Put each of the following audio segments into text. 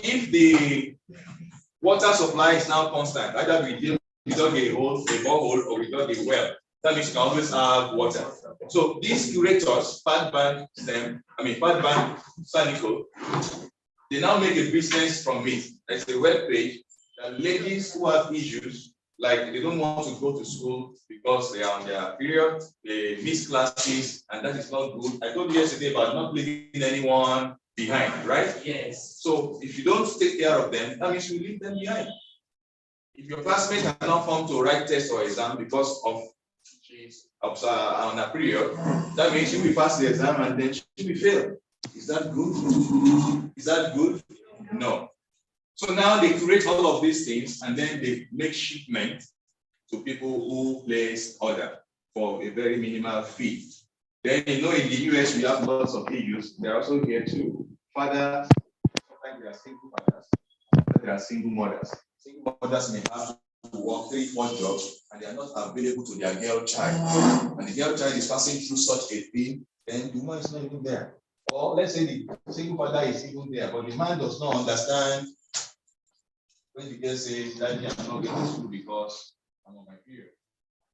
if the water supply is now constant, either we dug a borehole, or we dug a well, that means you can always have water. So these curators, Padbank Sanico, they now make a business from it. There's a web page that ladies who have issues, like they don't want to go to school because they are on their period, they miss classes, and that is not good. I told you yesterday about not leaving anyone behind, right? Yes. So if you don't take care of them, that means you leave them behind. If your classmate has not come to write test or exam because of she's on a period, that means she will pass the exam and then she will fail. Is that good? Is that good? No. So now they create all of these things and then they make shipment to people who place order for a very minimal fee. Then in the US we have lots of issues. They're also here too. Fathers, sometimes they are single fathers, they are single mothers. Single mothers may have to work 3-4 jobs and they are not available to their girl child. And the girl child is passing through such a thing, then the woman is not even there. Or let's say the single father is even there, but the man does not understand when the girl says, Daddy, I'm not going to school because I'm on my period.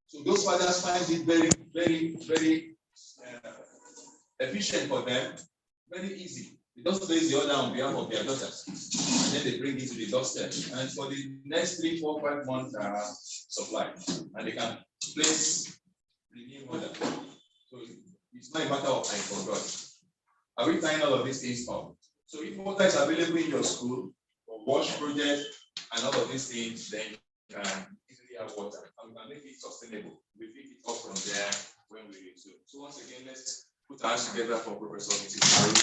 So those fathers find it very, very, very efficient for them, very easy. They just place the order on behalf of their daughters, and then they bring it to the doorstep. And for the next 3, 4, 5 months, supply, and they can place the new order. So it's not a matter of I forgot. Are we tying all of these things up? So if water is available in your school for wash project and all of these things, then you can easily have water, and we can make it sustainable. We pick it up from there when we resume. So once again, let's put our hands together for Professor Mrs. Maru.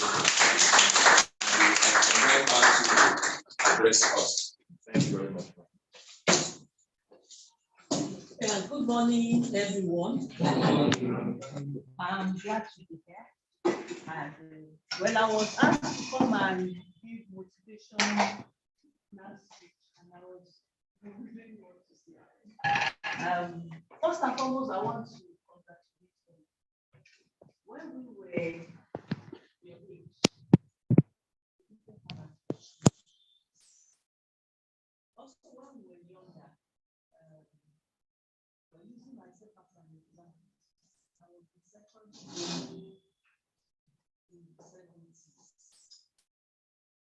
And invite her to address us. Thank you very much. Good morning, everyone. I'm glad to be here. And when I was asked to come and give motivation last week, and I was really want to say, first and foremost, I want to congratulate you. When we were your age, also when we were younger, using myself as an example, I was in secondary in the 70s.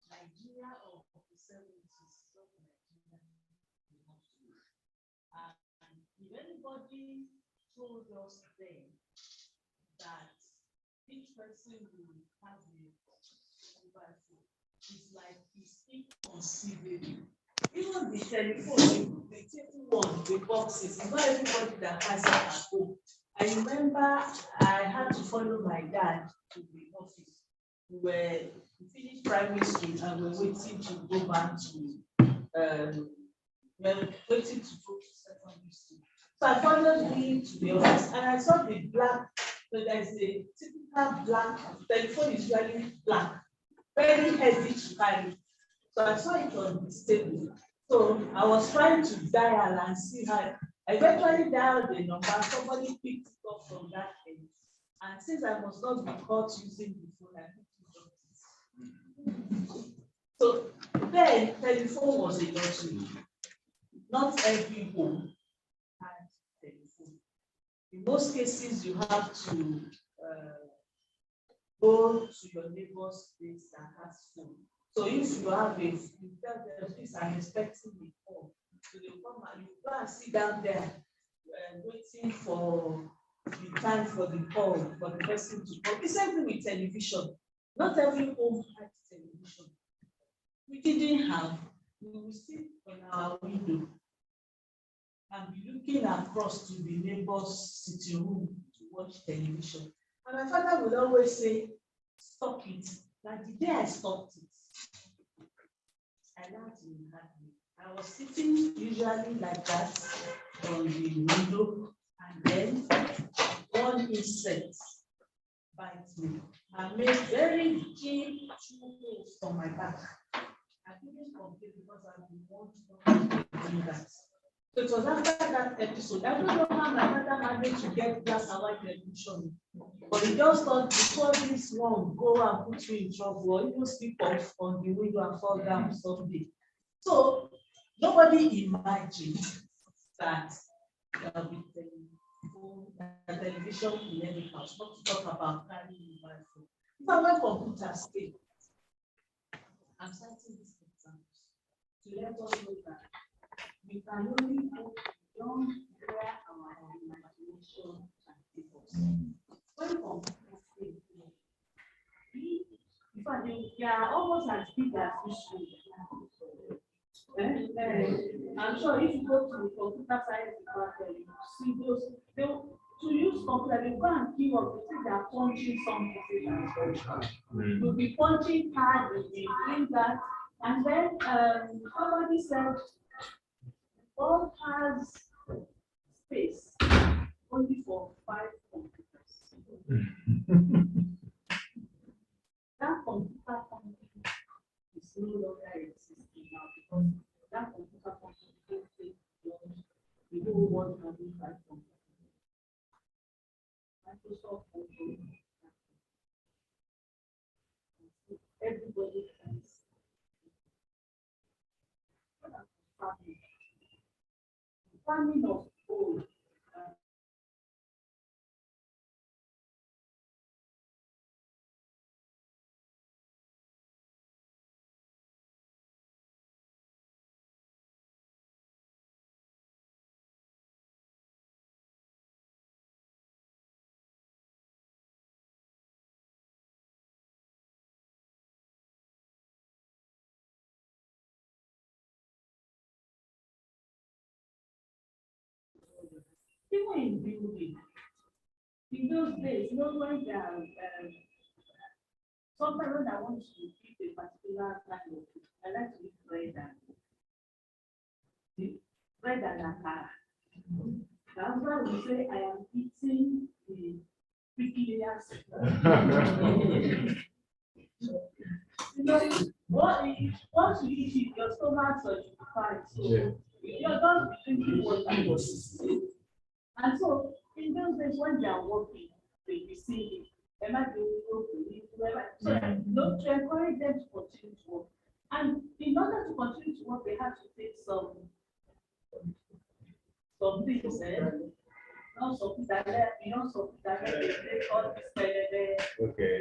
Nigeria of the 70s, not Nigeria. And if anybody told us then that each person will have a mobile phone, it's like it's inconceivable. Even the telephone, the taking one, the boxes, it's not everybody that has it at home. I remember I had to follow my dad to the office. We finished primary school and we're waiting to go back to waiting to go to secondary school. So I followed him to the office and I saw the black, so there's a typical black telephone, is usually black, very heavy to carry. So I saw it on the table. So I was trying to dial and see how. I eventually dialed the number. Somebody picked it up from that end. And since I must not be caught using the phone, I picked it up. So then, telephone was a luxury. Not every home had telephone. In most cases, you have to go to your neighbor's place that has phone. So if you have you tell them, please, I'm expecting the call. So they come and you go and sit down there waiting for the time for the call for the person to call. The same thing with television. Not every home had television. We didn't have. We will sit on our window and be looking across to the neighbor's sitting room to watch television. And my father would always say, stop it. Like the day I stopped it, I learned to have me. I was sitting usually like that on the window, and then one insect bites me and made very deep 2 holes on my back. I didn't complain because I've been wanting to do that. So it was after that episode. I don't know how my father managed to get black and white television. But he just thought before this one go and put you in trouble or even sleep off on the window and fall down someday. So nobody imagined that there will be television in every house, not to talk about carrying mobile phone. Even when computers came, I'm citing these examples to let us know that we can only go beyond where our imagination can take us. When computers came, in fact, they are almost as big as history. I'm sure if you go to the computer science department, you see those, to use computer, they go and key up, you see they are punching something. You'll be punching hard, you'll be doing that. And then somebody said, all has space only for 5 computers. That computer is no longer existing now because that computer will take beyond the whole world having 5 computers. Microsoft control. Everybody can see. Farming of gold. Even in building, in those days, no one can. Sometimes when I want to eat a particular kind of food, I like to eat bread and akara. That's why we say I am eating the prickly once you eat it, your stomach is fine. So you're just drinking water. And so in those days when they are working, they be singing. They might be able to to encourage them to continue to work. And in order to continue to work, they have to take some things, not something that they take all this Okay.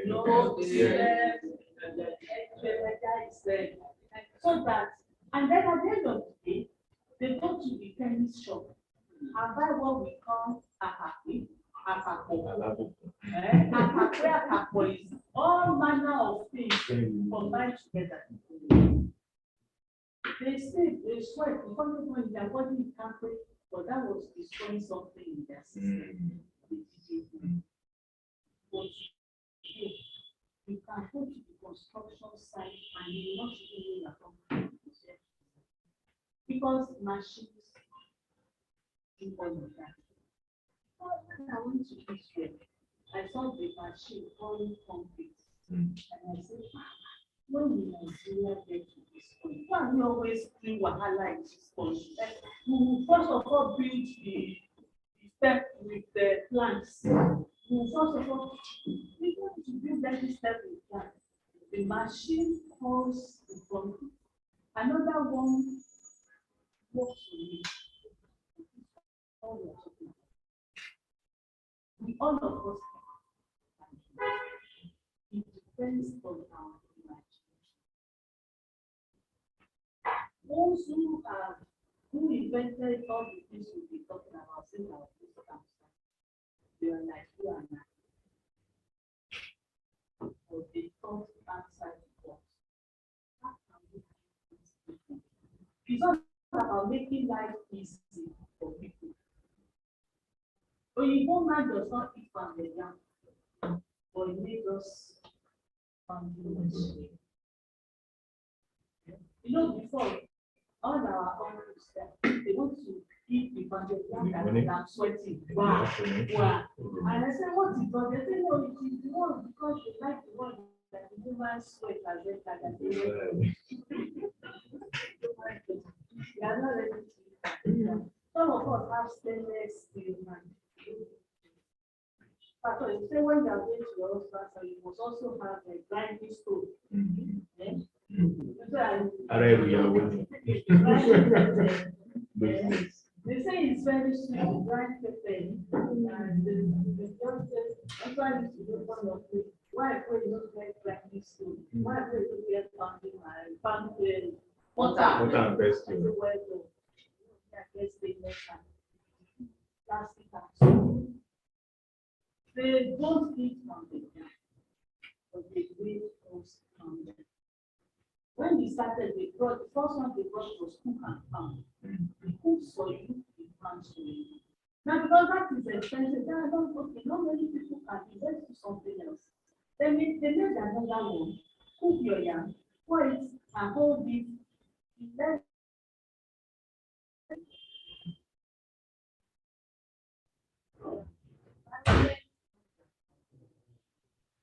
So that, and then at the end of the day, they go to the chemist shop and buy what we call akapo. Akapo is all manner of things combined together. They say they sweat because when their body is happy, but that was destroying something in their system. But you can go to the construction site and you not even know that because machines do all of that. When I went to Israel, I saw the machine pouring concrete, and I said, when will Nigeria get to this point? Why we always do wahala in this point? We will first of all build the step with the plants. We will first of all, we want to build any step with plants. The machine pours the concrete. Another one works with it. We all of us, it depends on our imagination. Those who invented all the things we'll be talking about, saying our Bootcamp, they are like you and I. But they thought outside the box. How can we do this? It's not about making life easy for people. Oyinbo man does not eat pounded yam, but it made us pounded yam. You know, before all our uncles they want to eat the pounded yam and I'm sweating. Wow, wow. And I said, what is that? They say, no, it is the one because they like the one that the human sweat as well that they are not ready to eat. us have stainless steel hand. But you say when you are going to your husband, so you must also have a grinding stone. Eh? They say it's very sweet, grind pepper, and the just that's why you should open your food. Why I pray you don't get grinding stone? Why I pray you don't get pounding my pounding water best to well done. Against stainless and plastic and so. They don't eat from the ground, but they wait us from them. When we started, they brought the first one they brought was cook and pound. The cook for you, the pound for you. Now because that is expensive, then I don't okay, not many people can do. Let's do something else. They made another one, cook your yam, pour it and hold it. Then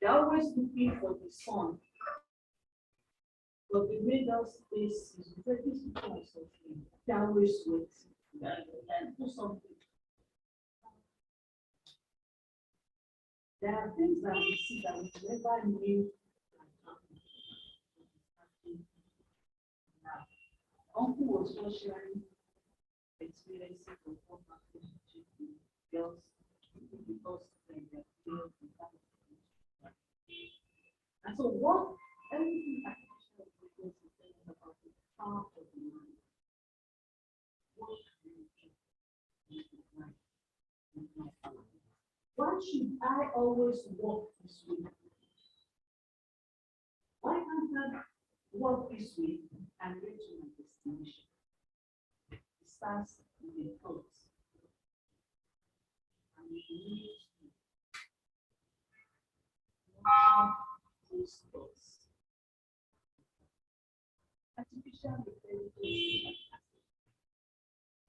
they're always looking for the sun. But they made us face very people are suffering. They always sweat. And do something. There are things that we see that we never knew. Uncle was just sharing experiences of what happened to girls because they were girls. And so what everything that is about the power of the mind. What can you do with the mind? Why should I always walk this way? Why can't I walk this way and get to my destination? It starts with the thoughts. And we need to those thoughts. Artificial intelligence,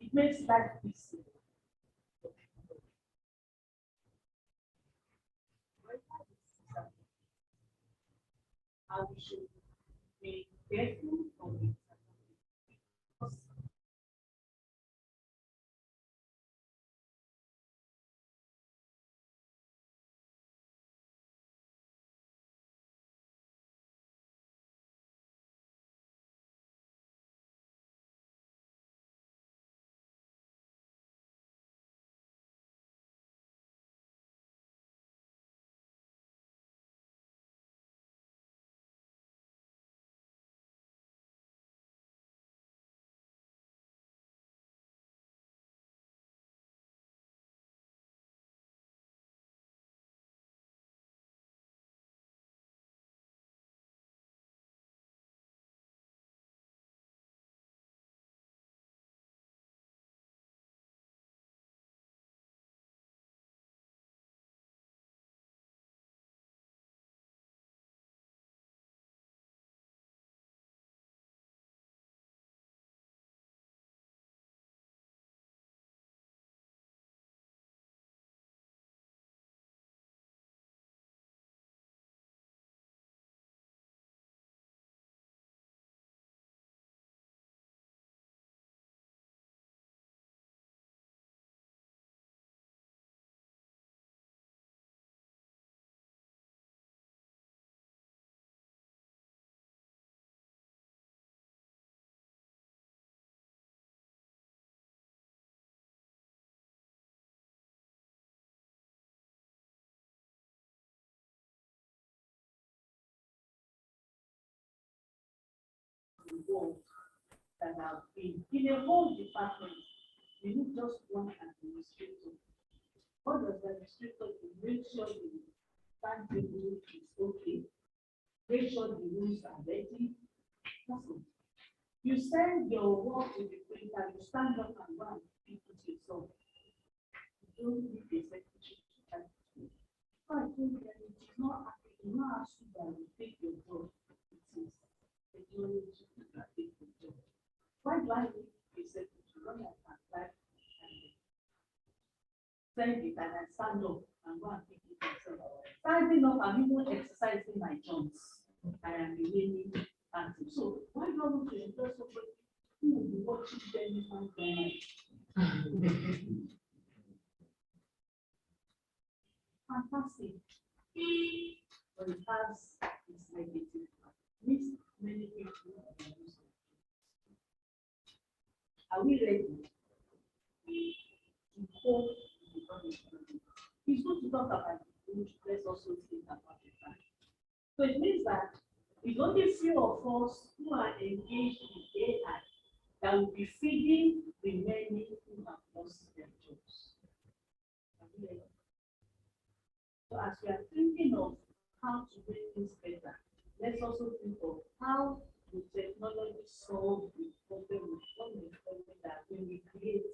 it makes life easy. And we should be careful of it. Involved that have been in a whole department. You need just one administrator. What does the administrator do? Make sure the timetable is okay. Make sure the rules are ready. That's it. You send your work to the printer, you stand up and run it yourself. You don't need a secretary to type it. I think that it is not ask you that you take your job. It is technology that take your job. Why do I need a secretary to run and type and send it and I stand up and go and pick it myself? Standing up and even exercising my joints. I am remaining active. So why don't we employ somebody who will be watching them and Fantastic. But it has its negative part. Means many people are using. Are we ready to cope with the problem? It's good to talk about the good, let's also think about the bad. So it means that it's only few of us who are engaged in AI that will be feeding the many who have lost their jobs. Are we ready? So as we are thinking of how to make things better, let's also think of how the technology solve the problem that when we create.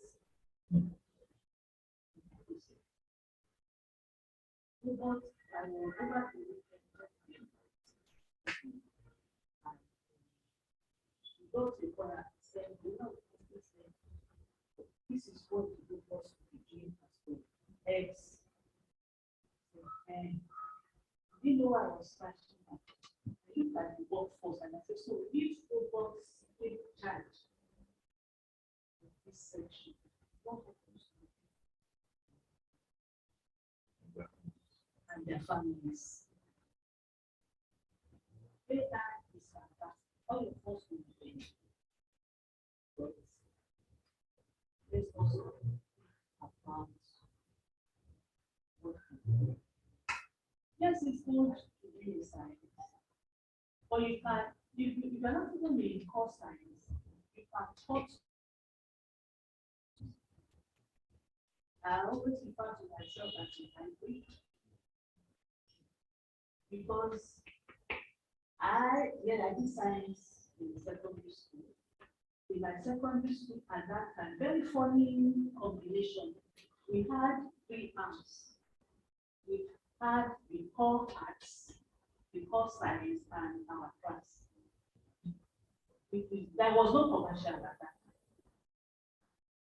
Robots, I will go back to go to the corner and say, you know, this is what the robots will be doing as well. X. And you know I was fasting. I looked at the workforce and I said, so if robots take charge of this section, what happens to them and their families? AI is fantastic. All of us will be doing. But let's also about what we do. Yes, it's good to be a scientist, but you can, if you are not even in core science, you can taught. I always refer to myself as a hybrid because I did science in secondary school. In my secondary school at that time, very funny combination. We had 3 arms. We had the core arts, the core science, and our class. There was no commercial at that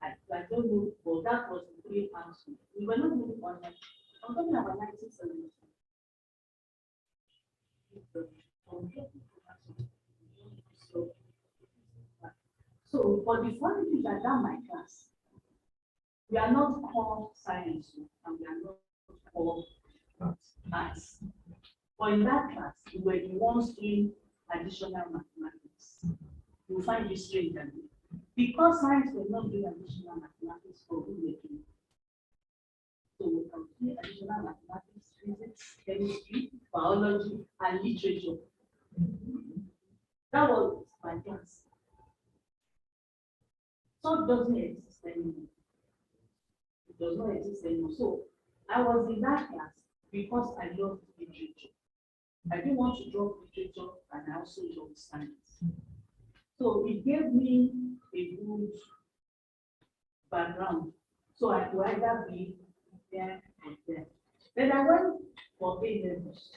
time. I don't know, but that was the 3 arms. We were not moving on that. I'm talking about 1970. So for the funny thing that my class, we are not core science and we are not core arts. But in that class, we were the ones doing additional mathematics. You find this strange because science was not doing additional mathematics for who we were doing. So we can do additional mathematics, physics, chemistry, biology, and literature. That was my class. So it doesn't exist anymore. It does not exist anymore. So I was in that class because I loved literature. I didn't want to drop literature and I also loved science. So it gave me a good background. So I could either be there or there. Then I went for A levels.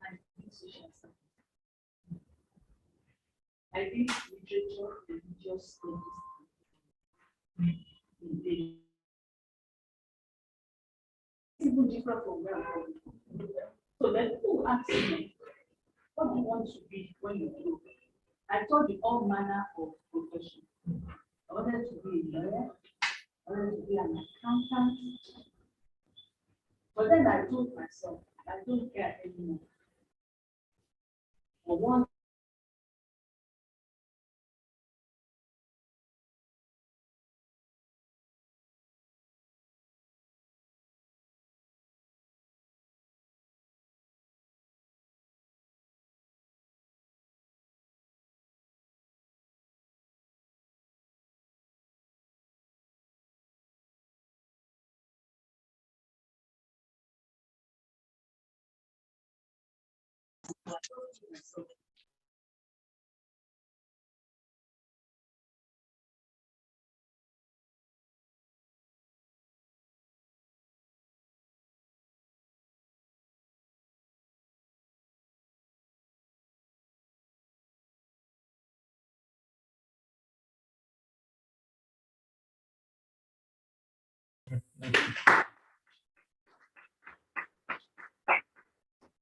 I did social science. I did literature, religious studies. Even different from where I'm from. So then people ask me, what do you want to be when you grow up? I told you all manner of profession. I wanted to be a lawyer, I wanted to be an accountant. But then I told myself, I don't care anymore. For one,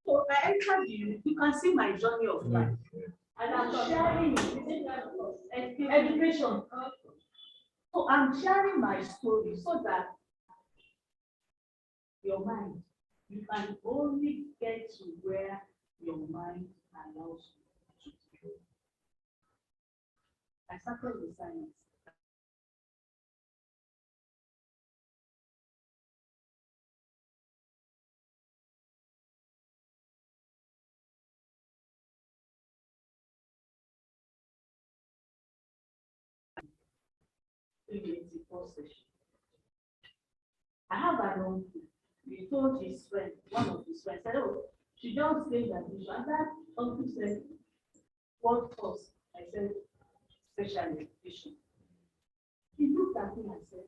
so I entered you can see my journey of life. And I'm sharing education. So I'm sharing my story so that your mind, you can only get to where your mind allows you to go. I started with science. I have an uncle. He told his friend, one of his friends, said, oh, she just gave that issue. And that uncle said, what course? I said, special education. He looked at me and said,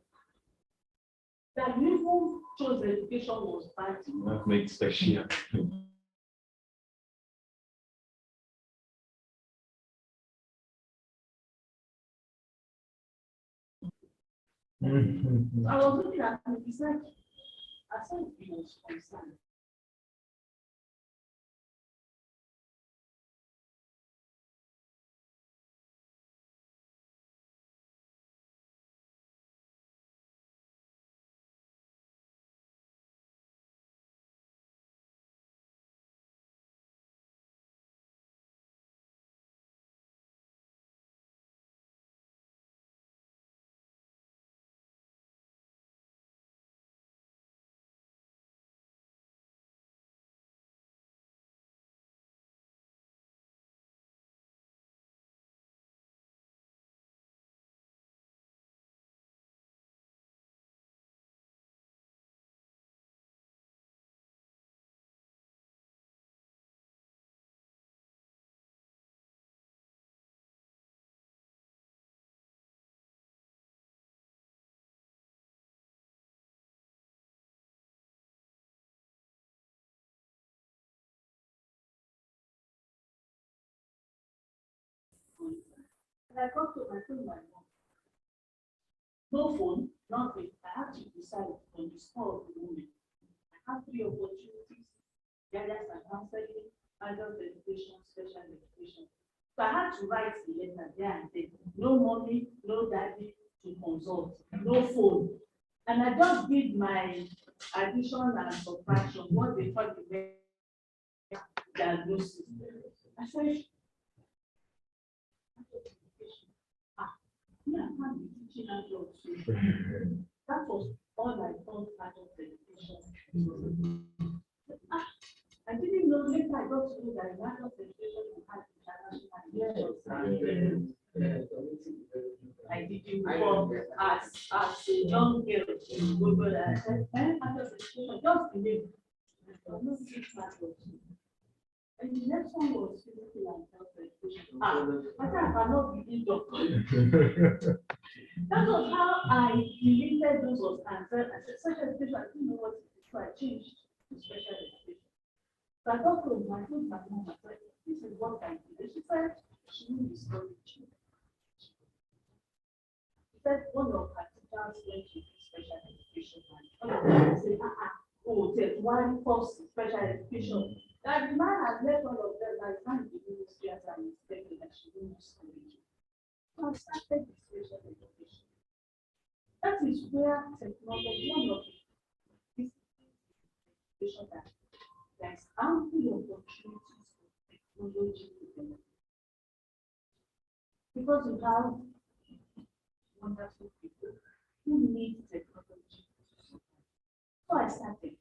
that you even chose education was bad. That makes special. I was looking at him, he said, I said he was concerned. And I got to my phone, my mom. No phone, nothing. I had to decide on the spur of the moment. I had 3 opportunities, guidance and counseling, adult education, special education. So I had to write the letter there and then. No mommy, no daddy to consult, no phone. And I just did my addition and subtraction, what they call the diagnosis. I said, yeah, I can't be teaching adults. That was all I thought adult education. I didn't know later I got to know that in adult education you had international. I didn't work as a young girl in Google. I said, adult education, just the name. I was not teaching adults. And the next one was physical and health education. I said I cannot begin to. That was how I deleted those was answered. I said, such education, I didn't know what it is, so I changed to special education. So I got home, I told my mom, I said, this is what I did. She said, she will discourage you. She said, one of her teachers went to special education, and all of them said, oh, there's one course in special education. That the man has left all of them, like, can't be ministry as I'm expecting that she will discourage you. So I started the special education. That is where technology, one of this education that there's ample opportunities for technology development. Because you have wonderful people who need technology. So I started.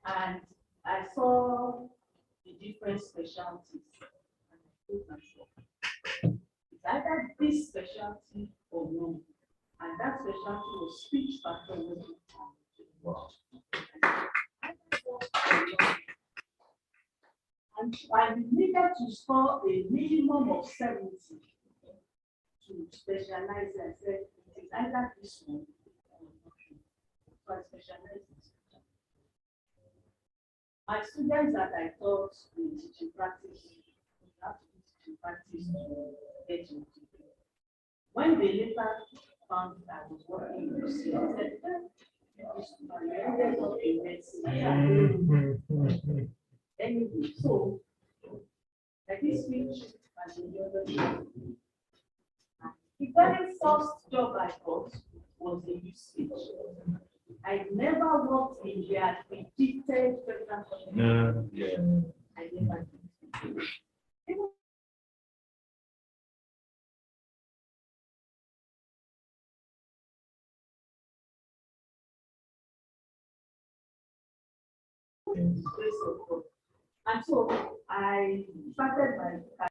And I saw the different specialties. And I told myself, it's either this specialty or no. And that specialty was speech pathology. And I needed to score a minimum of 70 to specialize. I said, it's either this one or nothing. So I specialized in speech. My students that I taught in teaching practice, you have to do teaching practice to get your degree. When they later found that I was working in the city, I said, anyway, so like this speech and the other, the very first job I got was a youth speech. I never worked in their predicted federal government. I never did. Grace of God. And so I started my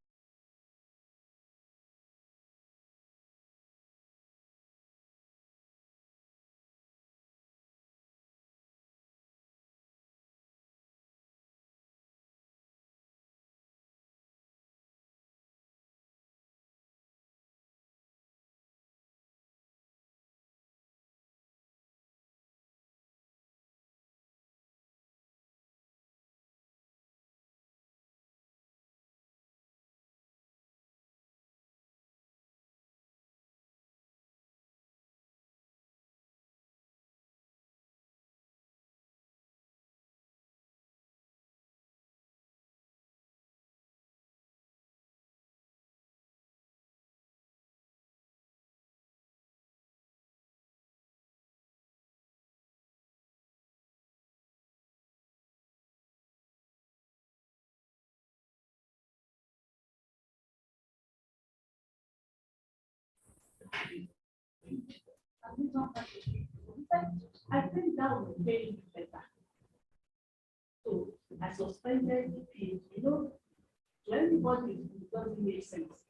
I think that would pay me better. So I suspended the pay. You know, to everybody it doesn't make sense.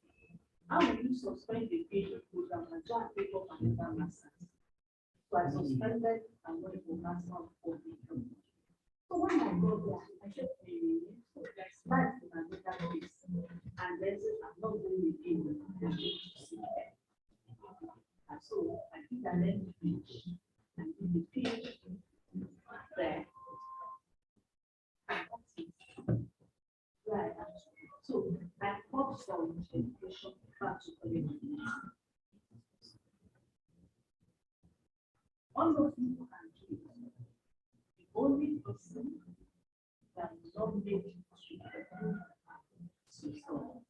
How will you suspend the pay program and try and take up another master? So I suspended and went to master for the. So when I got there, I said, let's start in another place. And then I'm not going again. I'm going to see there. And so I did an end page and did the page there. And that's it. Right. So I got some education back to college. All of you can do it. The only person that is not made to so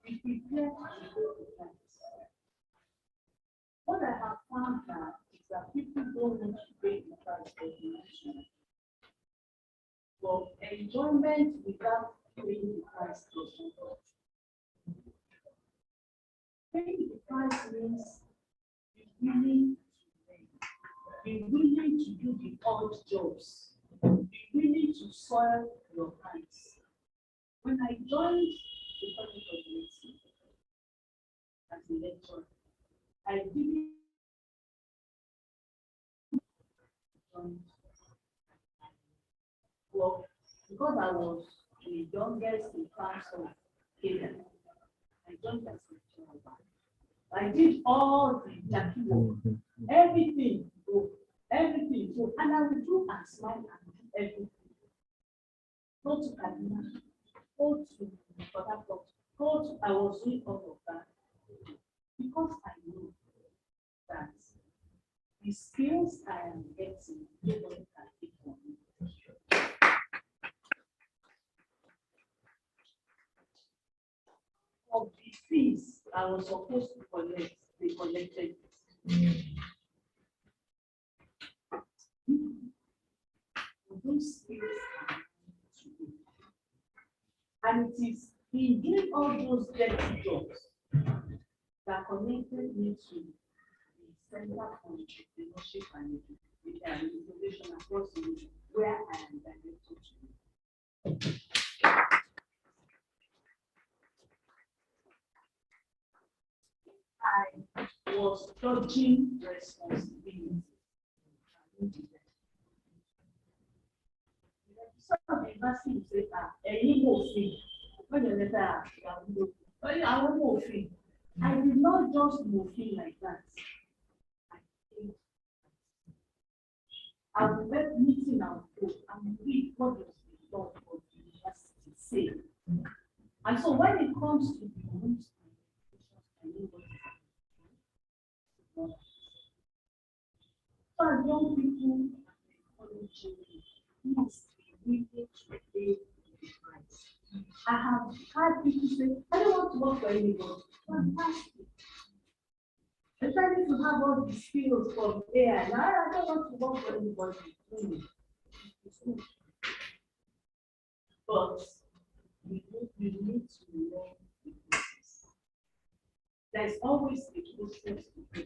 we prepare to go to class. What I have found now is that people don't want to pay the price for education. But enjoyment without paying the price doesn't work. Paying the price means be willing to learn, be willing to do the odd jobs, be willing to soil your hands. When I joined the College of Medicine as a lecturer, I didn't join. Well, because I was the youngest in class of Kenya, I joined as a lecturer. I did all the Jackie work, everything, everything. So, and I would do and smile and do everything. Go to Kaduna, go to Port, go to, I was doing all of that because I know that the skills I am getting, nobody can take from me. Of the fees I was supposed to collect, they collected. Those skills and it is in doing all those dirty jobs that connected me to the Center for Entrepreneurship and Innovation across the region, where I am directed to. I was dodging responsibility. Some of the university say, when you let I did not just move in like that. I will let meeting and go and read what does the law of the university say. And so when it comes to the rules, I know what is. So as young people, please be willing to pay the price. I have had people say, I don't want to work for anybody. Fantastic. Especially to have all the skills from AI. Now, I don't want to work for anybody. It's good. But we need to learn the process. There's always a process to do.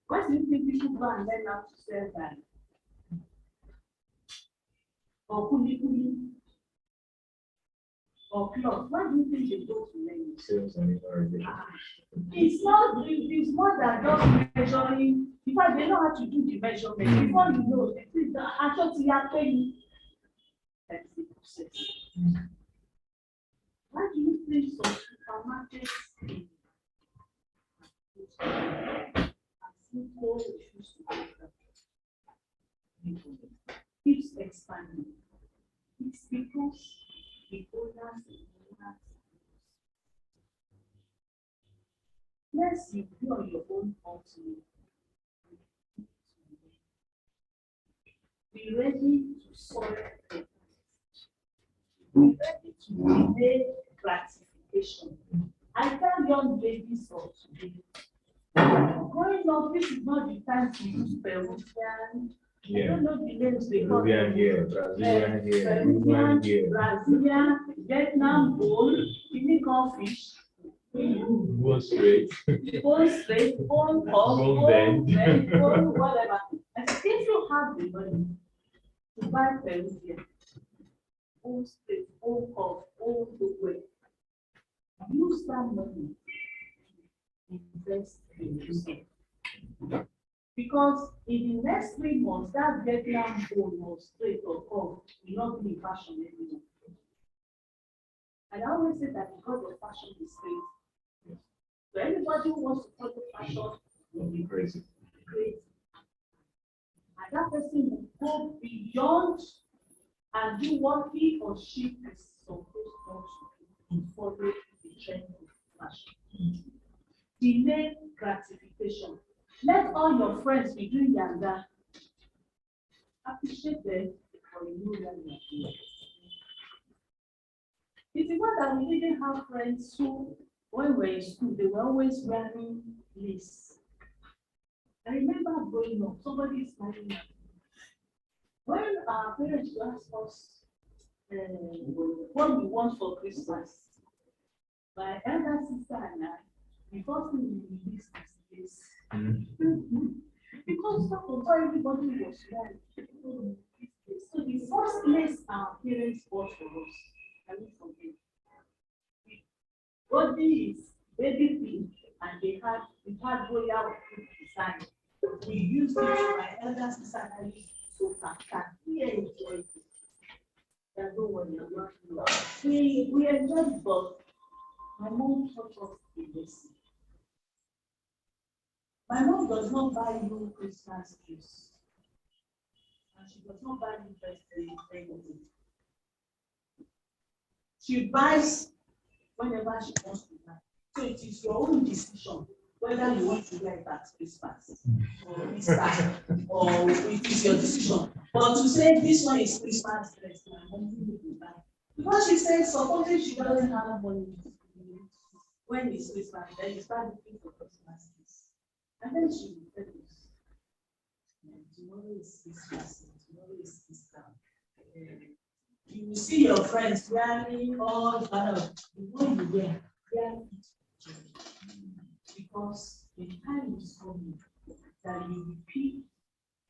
Why do you think people go and learn how to sell that? Or kuli or cloth? Why do you think they go to learn? Sales and It's more than just measuring. In fact, they know how to do the measurement. Before you know, they think that actually are paying. That's the process. Why do you think some supermarkets keeps expanding? It's because the owners yes, you do on your own ultimate. Be ready to solve it. Be ready to delay gratification. I tell young ladies of today, growing up, this is not the time to use Peruvian. I don't know the names they call Peruvian here, Brazilian here, Brazilian, Vietnam bowl, Indian fish. Bone straight. Bone straight, bone puff, bone bend, bone whatever. And if you have the money to buy Peruvian, bone straight, bone puff, bone the way, use that money to invest in yourself. Because in the next 3 months, that Vietnam bone or straight or puff will not be in fashion anymore. And I always say that because of fashion is great. So anybody who wants to follow fashion will be Crazy. great. And that person will go beyond and do what he or she is supposed to follow the trend of fashion. Delay gratification. Let all your friends be doing that. Appreciate them for you where you are doing. It's not that we didn't have friends who, when we were in school, they were always wearing lace. I remember growing up, somebody is smiling at me. When our parents asked us what we want for Christmas, my elder sister and I, the first thing we released is this. Because before everybody was wearing. So the first lace our parents bought for us, I will forget. Body is baby pink, and it had royal design. We used it, my elder sister and I used it so fantastic. We enjoyed it. There's no one we enjoyed it, but my mom taught us a lesson. My mom does not buy you Christmas gifts, and she does not buy you birthday anything. She buys whenever she wants to buy. So it is your own decision whether you want to wear it at Christmas or Easter, or it is your decision. But to say this one is Christmas dress, my mom will buy. Because she says, supposing she doesn't have money when it's Christmas, then you start looking for Christmas gifts. And then she will tell us, tomorrow is Christmas, tomorrow is Easter. You will see your friends wearing all kind of what you wear, because the time is coming that you will pick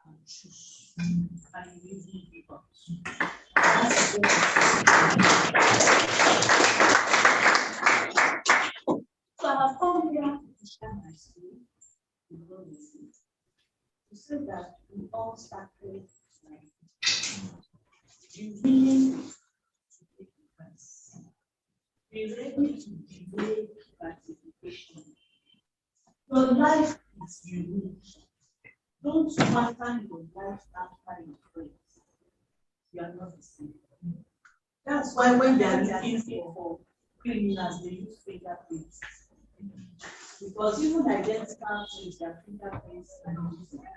and choose, and you will give up. That's so I have come here to share my story with God to say that we all started like be willing to take the price. Be ready to delay gratification. Your life is unique. Don't pattern your life after your friends. You are not the same. That's why when they are looking for criminals, they use fingerprints. Because even identical things, their fingerprints are different.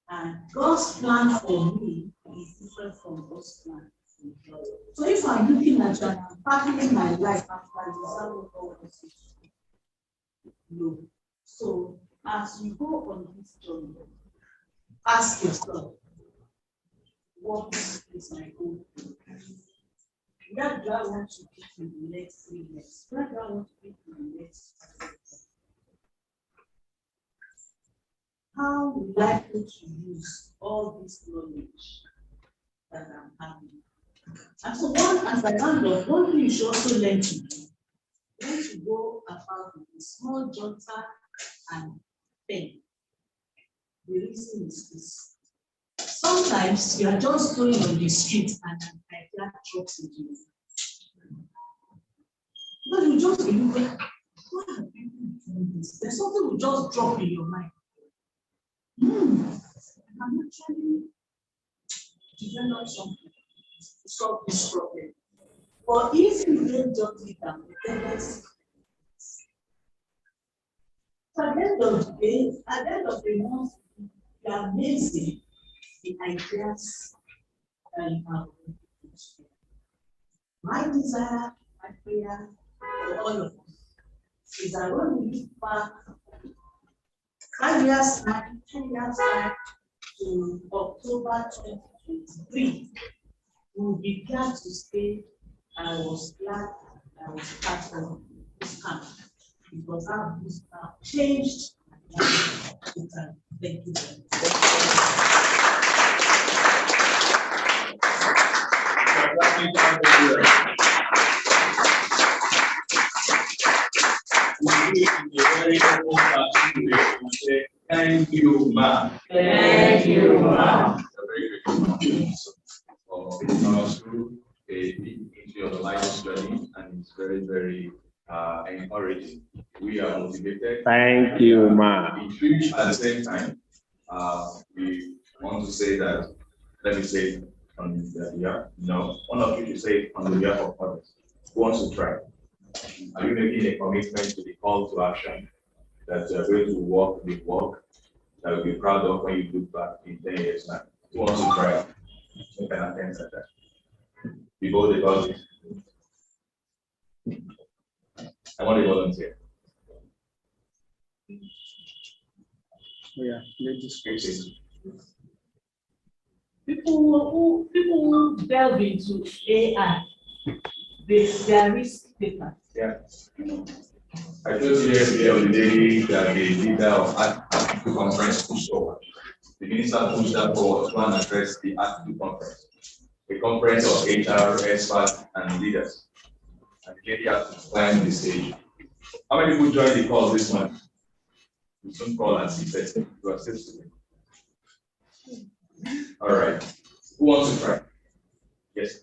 And God's plan for me is different from God's plan So if I'm looking at you and I'm pattering my life after the exam of all this, no. So as you go on this journey, ask yourself, what is my goal? Where do I want to be in the next 3 years? Where do I want to be in the next 5 years? How would I put to use all this knowledge that I'm having? And so as I hand off, one thing you should also learn to do, learn to go about with a small jotter and pen. The reason is this. Sometimes you are just going on the street and an idea drops into you. But you just be looking, why are people doing this? There's something will just drop in your mind. I'm actually develop something to solve this problem. But if you don't jot it down, then that's so at the end of the day, at the end of the month, you are amazing the ideas that you have. My desire, my prayer for all of us is that when we look back 5 years time, 10 years time to October 2023, we will be glad to say I was glad I was part of this camp because our Bootcamp changed my life. Thank you very much. Thank you, ma'am. Thank you, ma'am. Very good. For taking us through into your life journey, and it's very, very encouraging. We are motivated. Thank you, ma'am. Intrigued at the same time. We want to say that, let me say it on the behalf. No, one of you should say it on the behalf of others. Who wants to try? Are you making a commitment to the call to action that you are going to walk the walk that you'll be proud of when you look back in 10 years' time? Who wants to try? Make an attempt at that. Be bold about it. I want a volunteer. Yeah, ladies first. People who delve into AI, they are risk takers. Yeah. I told you yesterday on the day that the leader of the conference pushed forward. The minister pushed that forward to address the Attitude Conference, a conference of HR experts and leaders. And the lady has to climb the stage. How many people joined the call this month? You soon call and see first. You are still student. All right. Who wants to try? Yes.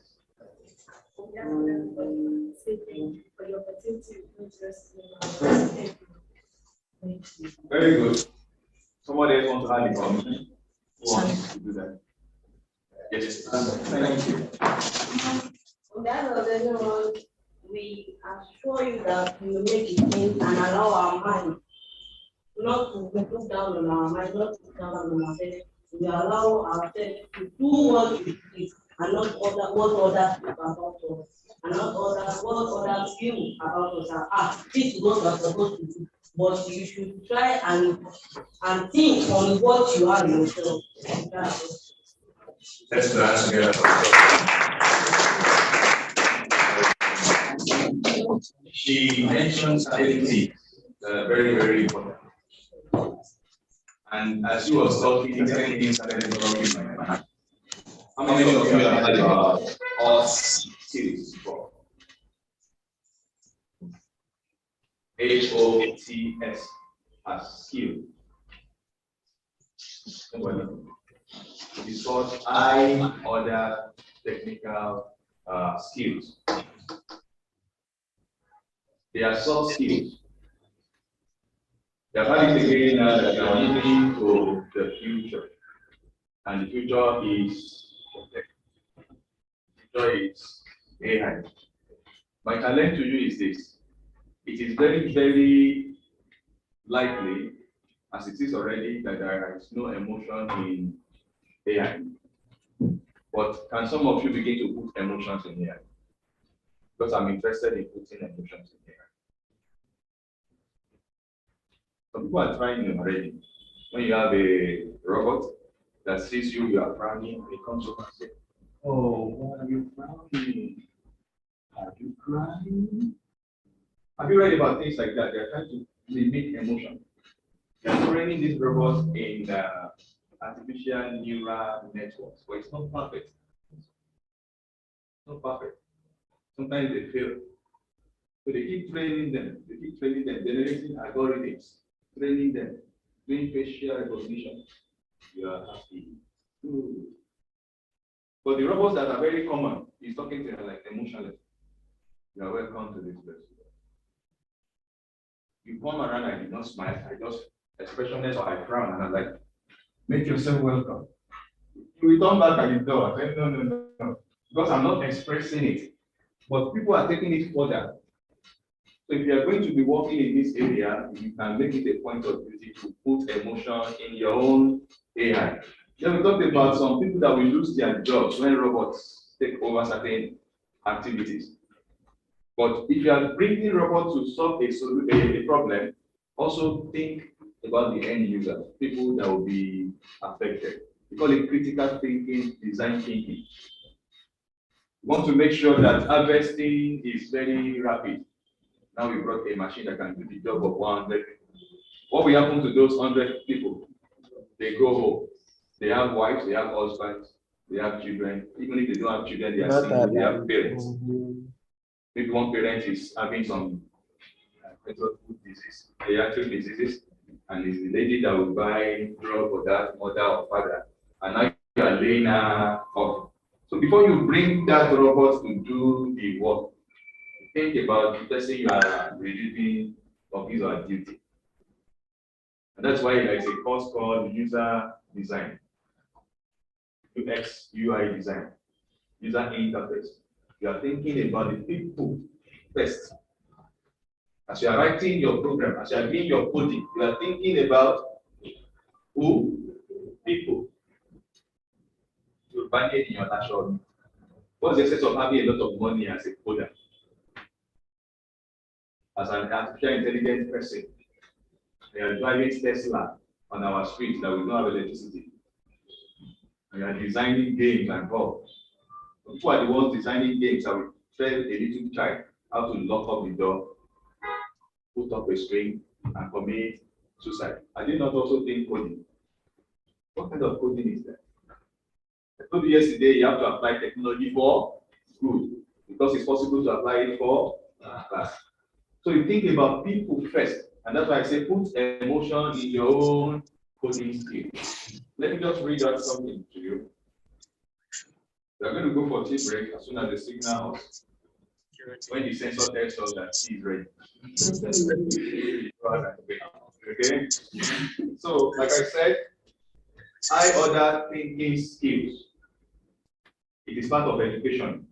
Very good. Somebody else wants to add a comment? Who wants to do that? Yes. Thank you. On behalf of everyone, we assure you that we will make it in and allow our mind not to be put down on our mind, not to put down on ourselves. We allow ourselves to do what we please and not other what others think about us, and not others what others feel about us. This is what we are supposed to do. But you should try and think on what you are yourself. Let's do that together. She mentioned stability, very, very important. And as she was talking, many things started talking in my mind. How many of you have heard about HOTS series before? HOTS as skill. It is called high order technical skills. They are soft skills. They are having again that they are moving to the future. And the future is AI. My challenge to you is this. It is very, very likely, as it is already, that there is no emotion in AI. But can some of you begin to put emotions in here? Because I'm interested in putting emotions in here. Some people are trying it already. When you have a robot that sees you, you are frowning, it comes over and says, "Oh, why are you frowning? Are you crying?" Have you read about things like that? They're trying to mimic emotion. They're training these robots in artificial neural networks, but it's not perfect. It's not perfect. Sometimes they fail. So they keep training them, generating algorithms, training them, doing facial recognition. You are happy. Ooh. But the robots that are very common, he's talking to them like emotionless. You are welcome to this place. You come around, I did not smile, I just expressionless or I frown, and I'm like, make yourself welcome. You return back at the door. I said, no, because I'm not expressing it. But people are taking it further. So if you are going to be working in this area, you can make it a point of duty to put emotion in your own AI. Then we talked about some people that will lose their jobs when robots take over certain activities. But if you are bringing robots to solve a problem, also think about the end user, people that will be affected. We call it critical thinking, design thinking. We want to make sure that harvesting is very rapid. Now we brought a machine that can do the job of 100 people. What will happen to those 100 people? They go home. They have wives, they have husbands, they have children. Even if they don't have children, they are single, they have parents. Maybe one parent is having some disease, pediatric diseases, and it's the lady that will buy drug for that mother or father. And now you are laying her off. So before you bring that robot to do the work, think about the person you are relieving of his or her duty. And that's why there is a course called user design, UX, UI design, user interface. You are thinking about the people first. As you are writing your program, as you are doing your coding, you are thinking about who? People. You're buying in your national. What's the sense of having a lot of money as a coder? As an artificial intelligence person, we are driving Tesla on our streets that we don't have electricity. We are designing games and all. Who are the ones designing games that will tell a little child how to lock up the door, put up a string, and commit suicide? I did not also think coding. What kind of coding is that? I told you yesterday you have to apply technology for good because it's possible to apply it for class. So you think about people first, and that's why I say put emotion in your own coding skill. Let me just read out something to you. We are going to go for tea break as soon as the signal, when the sensor tells us that tea is ready. Okay. So, like I said, high order thinking skills. It is part of education.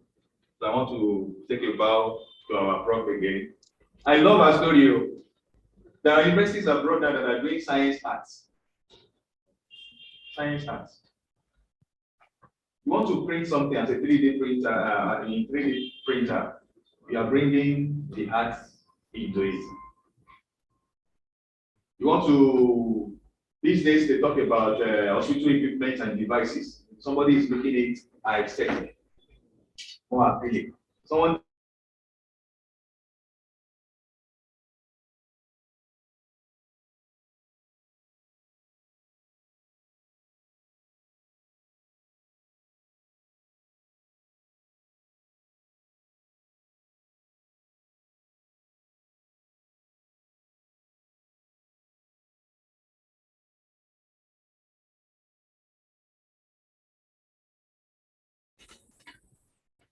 So I want to take a bow to our prof again. I love our story. There are universities abroad that are doing science arts. Science arts. You want to print something as a 3D printer, in 3D printer, you are bringing the arts into it. You want to, these days they talk about hospital equipment and devices. Somebody is looking at it aesthetic. More appealing. Someone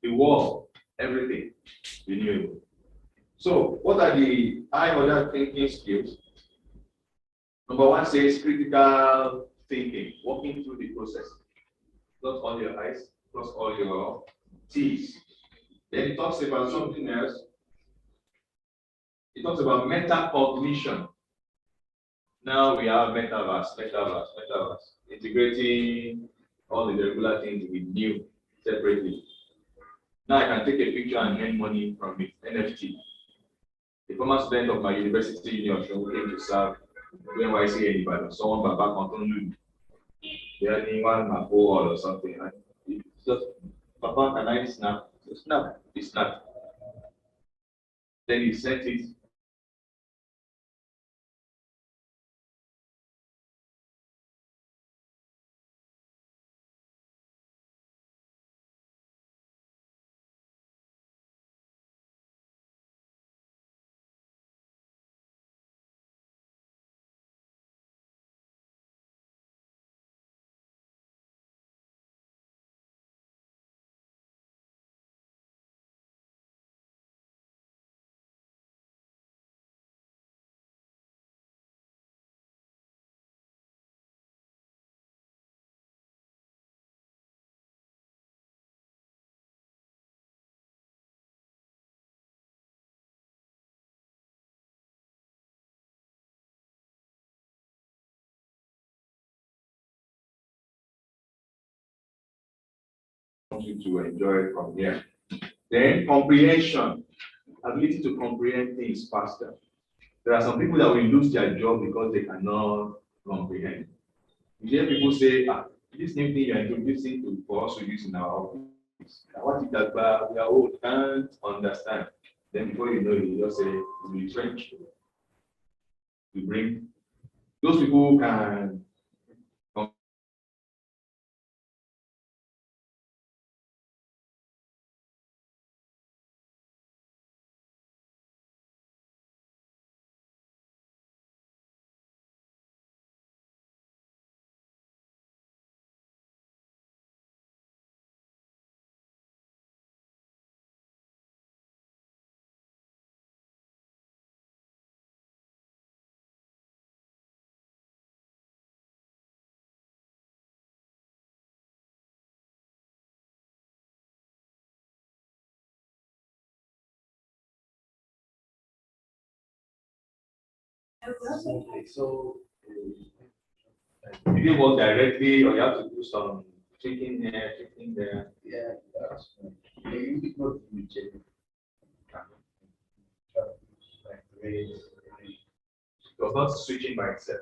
the wall, everything renewable. So, what are the high order thinking skills? Number one says critical thinking, walking through the process. Not all your eyes, cross all your T's. Then it talks about something else. It talks about metacognition. Now we have metaverse, integrating all the regular things with new. separately. Now I can take a picture and earn money from it, NFT. A former student of my university union came to serve NYC anybody, someone back on Lulu. Yeah, anyone Mapo or something. And it's just, Papa, can I snap? So snap, he snapped. Then he sent it. You to enjoy from here. Then comprehension, ability to comprehend things faster. There are some people that will lose their job because they cannot comprehend. You hear people say, this new thing you're introducing to for us to use in our office. What is that? But we are old, can't understand. Then before you know it, you just say, we trench. You bring those people who can. So you didn't work directly, or you have to do some tweaking here, tweaking there. Yeah, that's right. You not check. It was not switching by itself.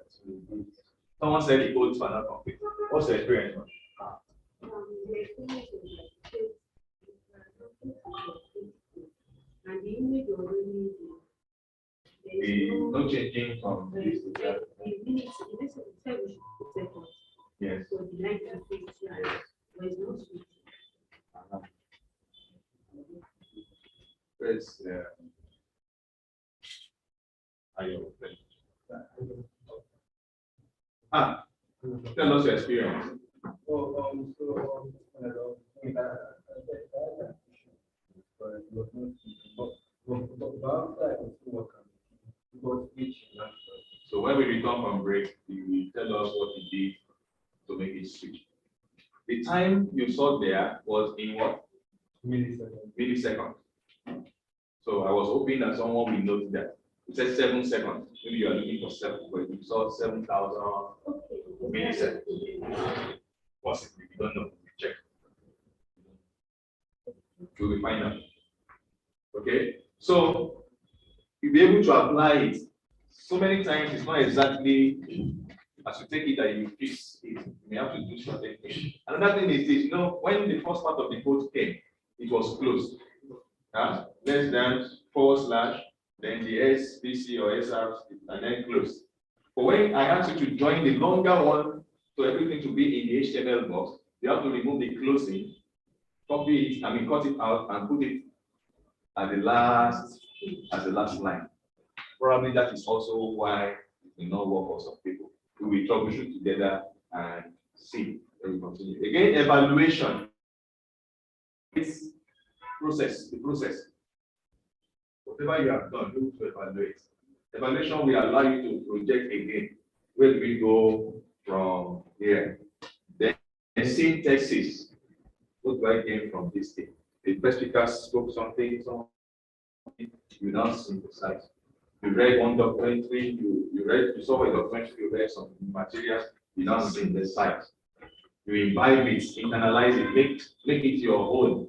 Someone said it goes for another complete. What's the experience? And the image already No changing from this to that. Yes. So the light and fix there is no switch. Where's tell us your experience. So when we return from break, you will tell us what you did to make it switch. The time you saw there was in what? Millisecond. So I was hoping that someone will note that. It says 7 seconds. Maybe you are looking for 7, but you saw 7,000 milliseconds. Possibly, we don't know. Check. We will find out. Okay, so you'll be able to apply it. So many times it's not exactly as you take it that you fix it. You may have to do certain things. Another thing is this, when the first part of the code came, it was closed. Less than / then the SBC or SR, and then closed. But when I asked you to join the longer one, so everything to be in the HTML box, you have to remove the closing, copy it, cut it out and put it at the last line. Probably that is also why it will not work for some people. We will troubleshoot together and see when we continue. Again, evaluation. It's the process. Whatever you have done, do to evaluate. Evaluation will allow you to project again. Where do we go from here? Then synthesis. What do I gain from this thing? The first speaker spoke something, you now synthesize. You read one documentary, you saw a documentary, you read some materials, you now synthesize. You imbibe it, internalize it, make it your own.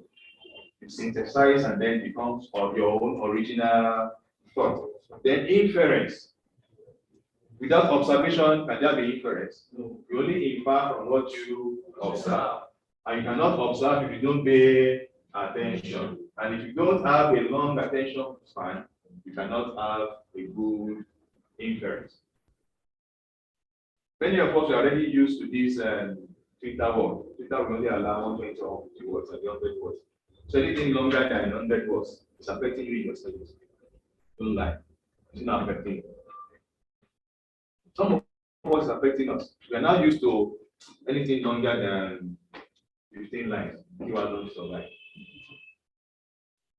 You synthesize and then becomes of your own original thought. Then inference. Without observation, can there be inference? No. You only infer from what you observe. And you cannot observe if you don't pay attention. And if you don't have a long attention span, you cannot have a good inference. Many of us are already used to this Twitter word. Twitter will only allow 120 or 50 words and 100 words. So anything longer than 100 words is affecting you in your studies. Don't lie. It's not affecting you. Some of us is affecting us. We are now used to anything longer than 15 lines. You are not survive.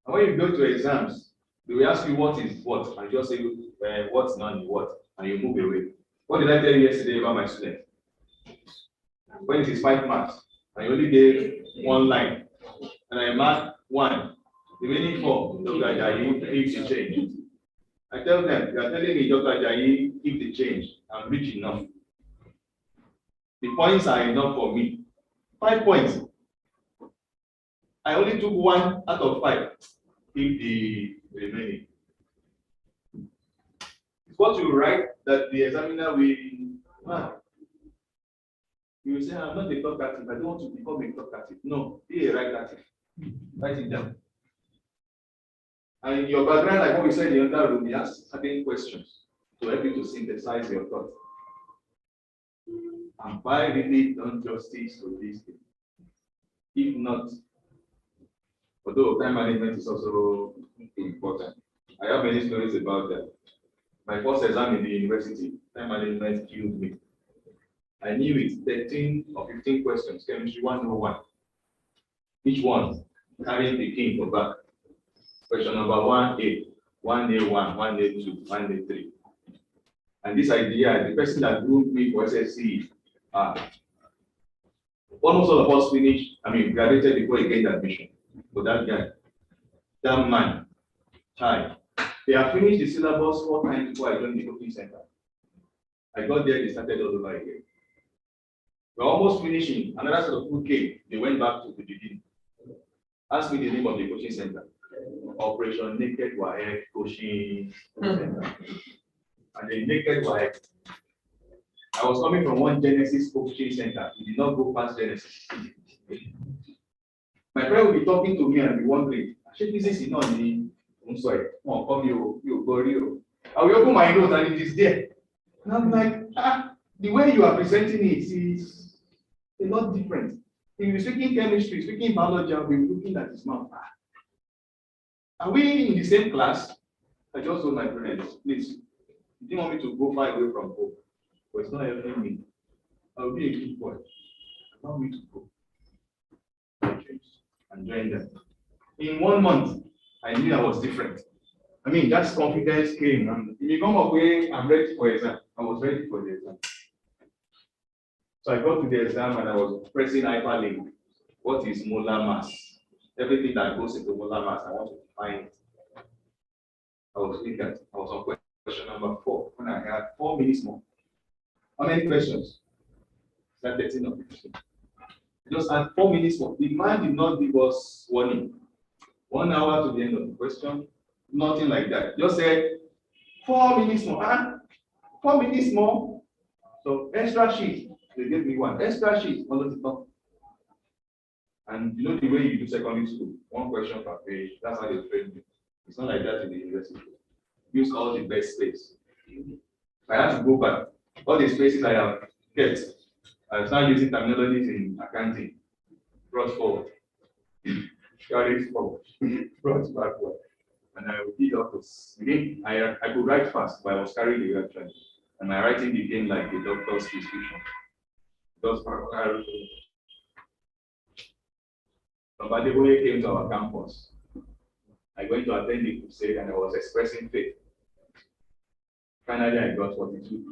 And when you go to exams, they will ask you what is what, and you just say what's none what, and you move away. What did I tell you yesterday about my student? When it is 5 marks, I only gave 1 line, and I marked 1. The remaining 4, Dr. Ajayi, keep the change. I tell them, they are telling me, Dr. Ajayi, keep the change. I'm rich enough. The points are enough for me. 5 points. I only took 1 out of 5. Keep the remaining. It's what you write that the examiner will mark. You will say, I'm not a talkative. I don't want to become a talkative. No, be a write-ative. Write it down. And in your background, like what we said in the other room, we ask certain questions to help you to synthesize your thoughts. And why really done justice to this thing? If not, although time management is also important. I have many stories about that. My first exam in the university, time management killed me. I knew it, 13 or 15 questions, chemistry 101. Each one carrying the king for back. Question number 1A, 1A1, 1A2, 1A3. And this idea, the person that groomed me for SSC, almost all of us finished, graduated before he gained admission. But that guy, that man, child, they have finished the syllabus 4 times before I joined the coaching center. I got there, they started all over again. We're almost finishing. Another set of people came. They went back to the beginning. Ask me the name of the coaching center. Operation Naked Wahed Coaching Center. And the Naked Wahed. I was coming from one Genesis coaching center. We did not go past Genesis. My friend will be talking to me and be wondering, actually, this is not the I'm sorry. Oh, come you go real. I will open my nose and it is there. And I'm like, the way you are presenting it is a lot different. If you're speaking chemistry, speaking biology, I'll be looking at his mouth. Are we in the same class? I just told my parents, please, you didn't want me to go far away from home, but it's not helping me. I'll be a good boy. Allow me to go. And join them. In 1 month, I knew I was different. That confidence came. And if you come away, I'm ready for exam. I was ready for the exam. So I got to the exam and I was pressing hyperlink. What is molar mass? Everything that goes into molar mass, I want to find it. I was on question number 4 when I had 4 minutes more. How many questions? That 13 or 15. I just had 4 minutes more. The man did not give us warning. 1 hour to the end of the question. Nothing like that. Just said 4 minutes more. 4 minutes more. So extra sheet. They gave me 1 extra sheet. All of the top. And you know the way you do secondary school, 1 question per page. That's how they train you. It's not like that in the university. Use all the best space. I have to go back. All the spaces I have kept. I start using terminologies in accounting. Brought forward. Carried forward. Brought backward. And I would read up to I could write fast, but I was carrying the reaction. And my writing became like the doctor's prescription. Somebody who came to our campus. I went to attend the crusade and I was expressing faith. Finally, I got what it would be.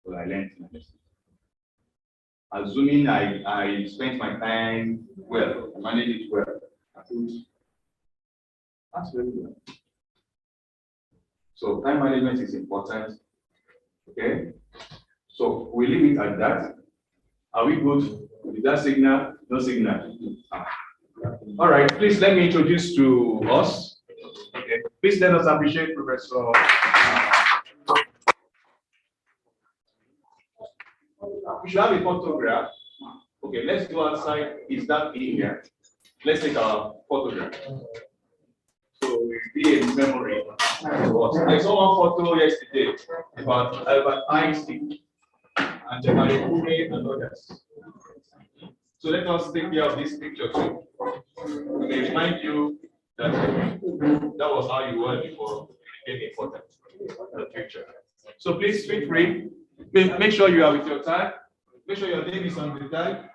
So I learned my lesson. Assuming I spent my time well, I managed it well, that's very well. So time management is important. Okay? So we leave it at that. Are we good? Is that signal? No signal. All right, please let me introduce to us. Okay. Please let us appreciate Professor. We should have a photograph. Okay, let's go outside. Is that in here? Let's take a photograph. So it will be a memory to us. I saw one photo yesterday about Albert Einstein and Jeremiah and others. So let us take care of this picture too. To remind you that that was how you were before it became important. The picture. So please feel free. Make sure you are with your tag. Make sure your name is on the tag.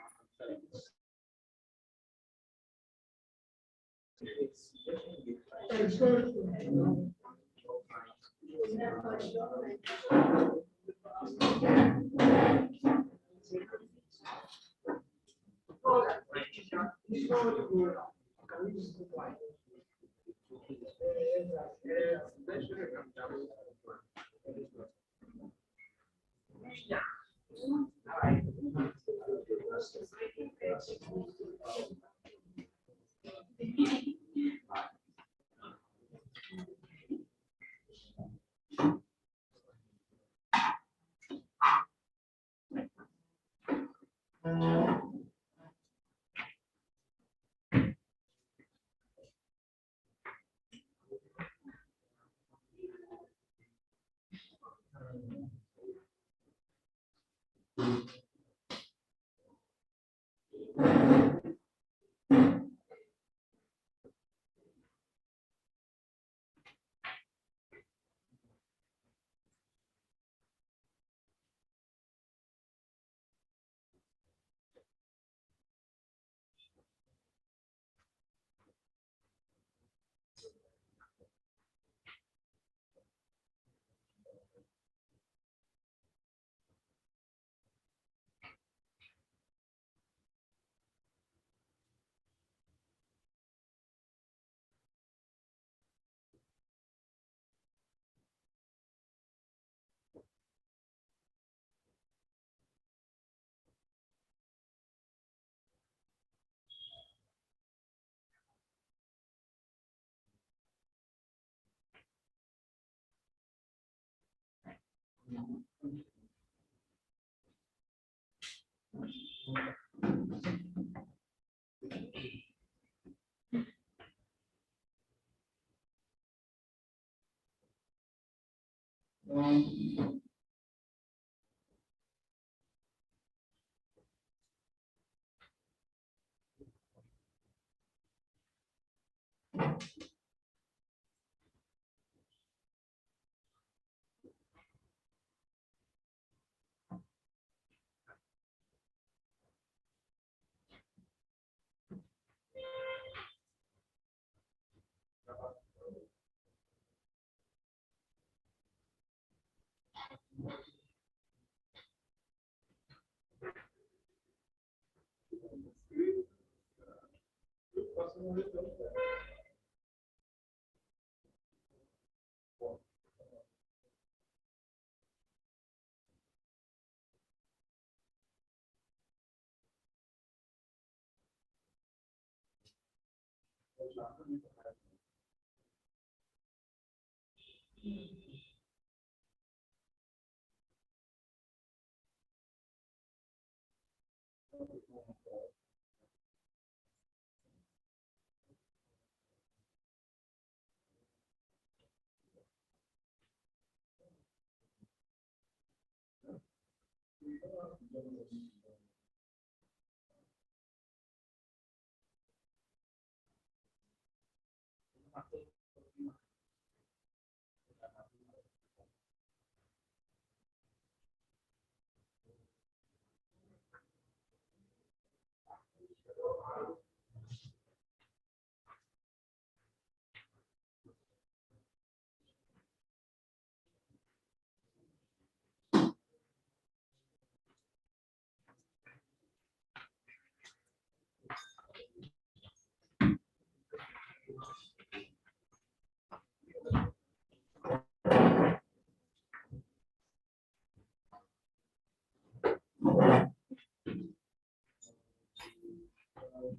All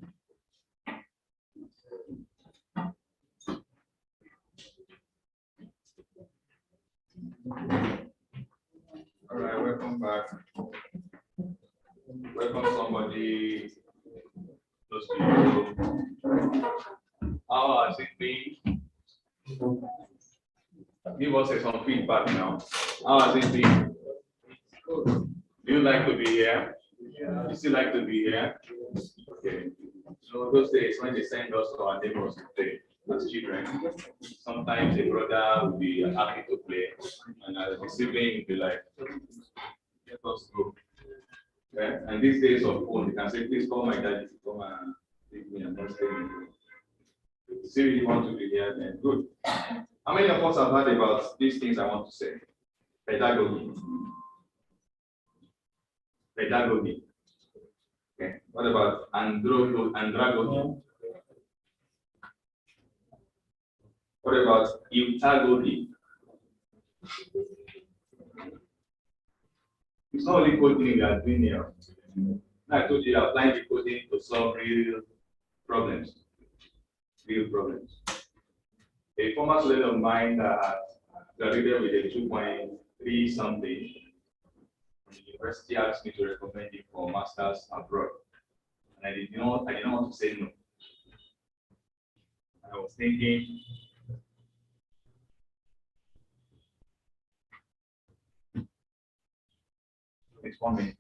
right, welcome back. Welcome somebody close to you. How has it been? Give us some feedback now. How has it been? Do you like to be here? You still like to be here? Okay. So those days when they send us to our neighbors to play as children, sometimes a brother will be happy to play, and as the sibling will be like, let us go. Okay? And these days of phone, you can say, please call my daddy to come and leave me and not stay with me. If you still really want to be here, then good. How many of us have heard about these things I want to say? Pedagogy. Pedagogy. Okay. What about andragogy? What about eutagogy? It's not only coding we are doing here. I told you, applying the coding to solve real problems. Real problems. A former student of mine that graduated with a 2.3 something, the university asked me to recommend him for masters abroad. And I did not want to say no. I was thinking, it's 1 minute.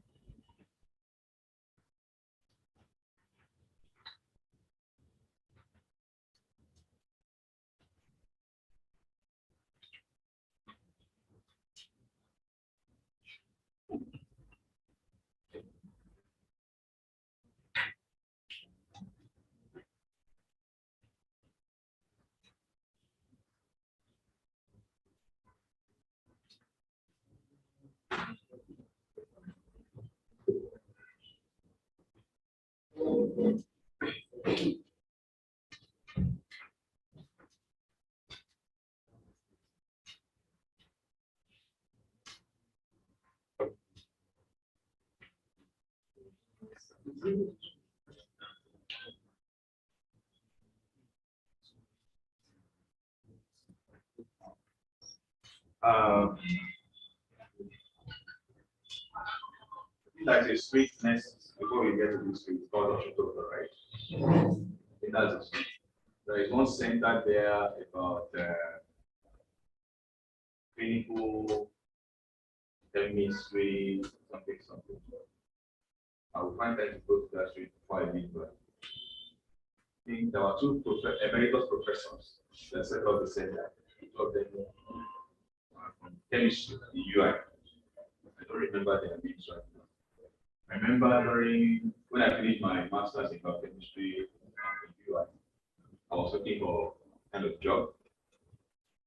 That's a sweetness before we get to this sweet called Oshitoto, right? It has a sweet. There is one center there about clinical chemistry, something. I will find time to go to that street before I leave. But I think there were two emeritus professors that set up the center. Two of them from chemistry, the UI. I don't remember their names right now. I remember when I finished my master's in biochemistry in UI, I was looking for kind of job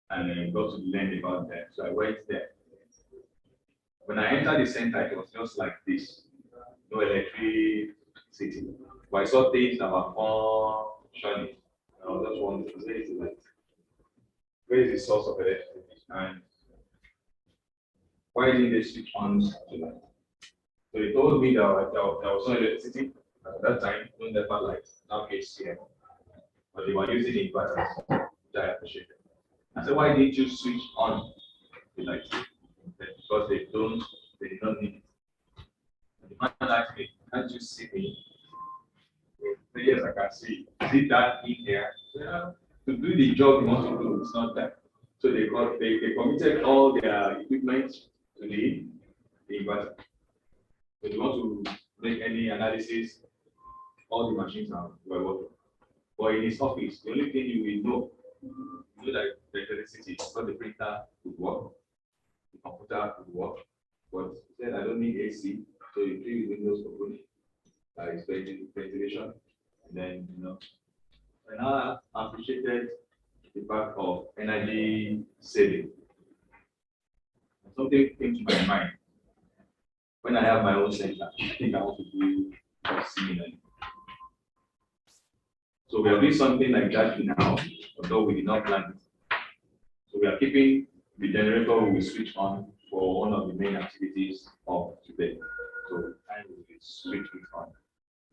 and I got to learn about them. So I went there. When I entered the center, it was just like this. No electricity. But I saw things that were fun, shiny. I was just wondering, where is the light? Where is the source of electricity? And why didn't they switch on the light? So he told me that there was no electricity at that time, no never light, now HCM. But they were using inverters, which I appreciated. I said, why didn't you switch on the light? Because they did not need it. And the man asked me, can't you see me? Yes, I can see. See that in here? Yeah. To do the job you want to do, it's not that. So they committed all their equipment to the inverter. So if you want to make any analysis, all the machines were working. But in his office, the only thing you will know that the electricity, so the printer would work, the computer would work. But he said, I don't need AC, so you treat Windows component, it's ventilation. And then, and I appreciated the fact of energy saving. Something came to my mind. When I have my own center, I think I want to do similar. So we are doing something like that now, although we did not plan it. So we are keeping the generator we will switch on for one of the main activities of today. So time will switch it on.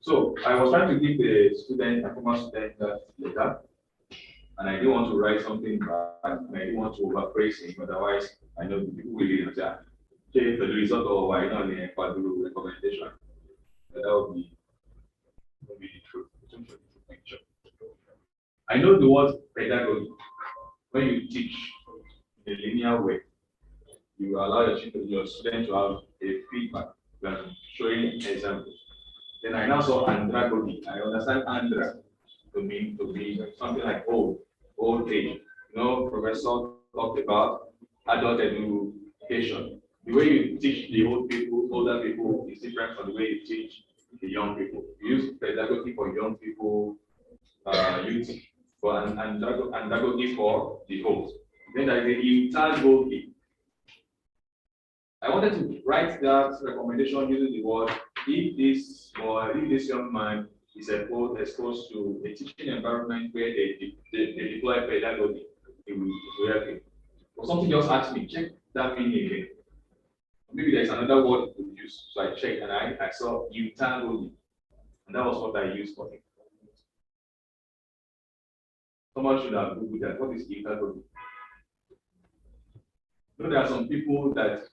So I was trying to give the student, a former student, that letter, and I didn't want to write something bad, and I didn't want to overpraise him, otherwise I know the people will say, change the result or why not the recommendation. That would be the truth. Picture. I know the word pedagogy. When you teach in a linear way, you allow your student to have a feedback and showing examples. Then I now saw andragogy. I understand andra to mean to be something like old age. Professor talked about adult education. The way you teach the older people is different from the way you teach the young people. You use pedagogy for young people, youth, for andragogy for the old. Then there is the utagogy. I wanted to write that recommendation using the word, if this young man is exposed to a teaching environment where they deploy pedagogy, it will help him. But something just asked me, check that meaning again. Maybe there's another word you could use. So I checked and I saw utagogy. And that was what I used for him. Someone should have Googled that. What is utagogy? There are some people that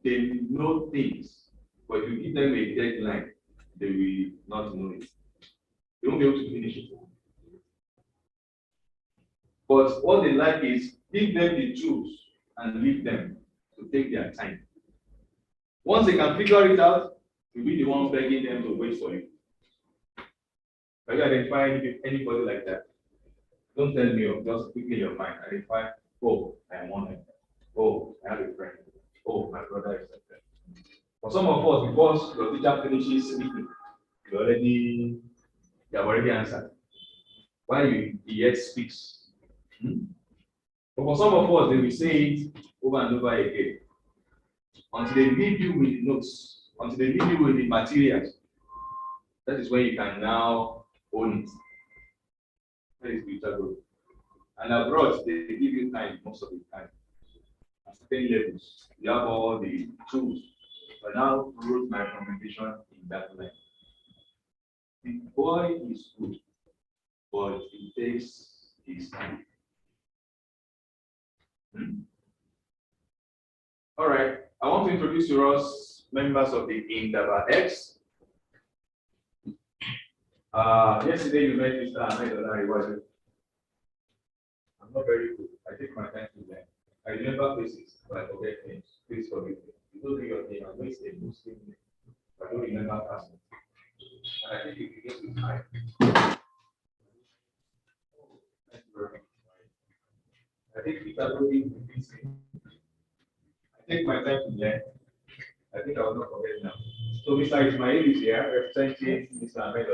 they know things, but if you give them a deadline, they will not know it. They won't be able to finish it. But what they like is give them the tools and leave them to take their time. Once they can figure it out, you'll be the one begging them to wait for you. Have you identified anybody like that? Don't tell me, just quickly in your mind. Identify, oh, I am one like that. Oh, I have a friend. Oh, my brother is like that. For some of us, because your teacher finishes speaking, you have already answered. Why he yet speaks? But for some of us, they will say it over and over again until they leave you with the notes, until they leave you with the materials. That is when you can now own it. That is beautiful. And abroad, they give you time most of the time. At certain levels, you have all the tools. But now wrote my recommendation in that line. The boy is good, but it takes his time. All right, I want to introduce to us members of the Indaba X. Yesterday you met Mr. Ahmed. I'm not very good. I take my time to learn. I remember faces, but I forget names. Please forgive me. You don't know your name. I waste a Muslim name. I don't remember person. And I think if you get to time. Thank you very much. I think Peter Brody will be saying. I take my time to learn. I think I will not forget now. So Mr. Ismail is here representing Mr. Ahmed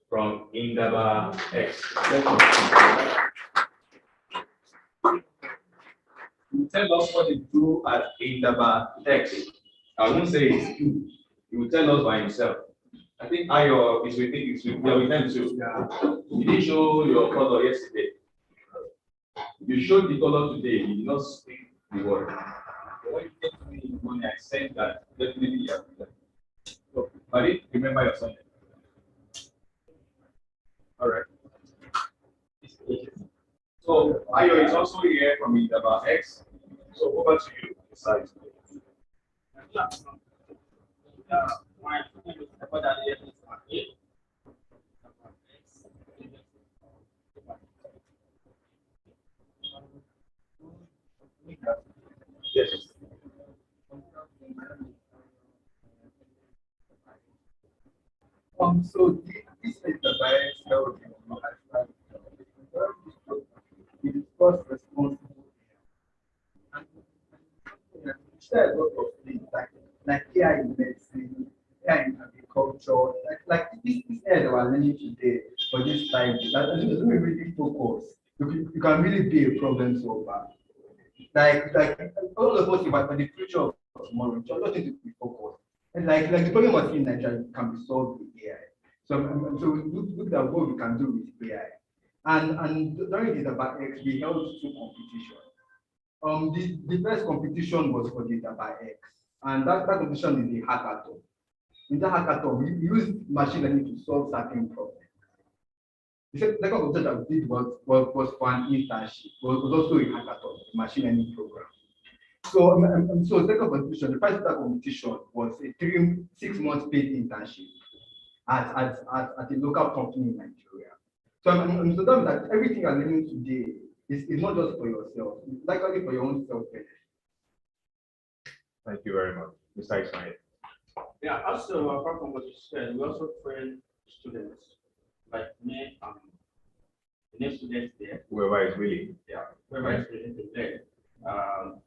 from Indaba X. You tell us what you do at Indaba X. I won't say it's you. He will tell us by himself. I think Ayo is with them too. Yeah. You didn't show your color yesterday. You showed the color today. You did not speak the word. When you get to me in the morning, I said that definitely you have done. So, Marie, remember your son. All right. So Ayo is also here from Indaba X. So over to you. Besides. Yes. So this is the bias health we discuss responsible and share a lot of things like AI in medicine, AI in agriculture, like this area that we're learning today for this 5 days. That is when we really focus. You can really be a problem solver. Like all of us about the future of tomorrow, so not need to be focused. And like the problem was in Nigeria can be solved with AI. So we look at what we can do with AI. And during the Daba X, we held 2 competitions. The first competition was for the Daba X, and that competition is the hackathon. in the hackathon, we used machine learning to solve certain problems. The second project that we did was for an internship, was also a hackathon, a machine learning program. So, so second competition, the first competition was a 6 months paid internship at a local company in Nigeria. So I'm so that everything you're learning today is not just for yourself, it's likely for your own self-benefit. Thank you very much. Mr. Ismail. Yeah, also apart from what you said, we also train students like me and the new students there. Whoever is willing. Yeah, whoever is willing to learn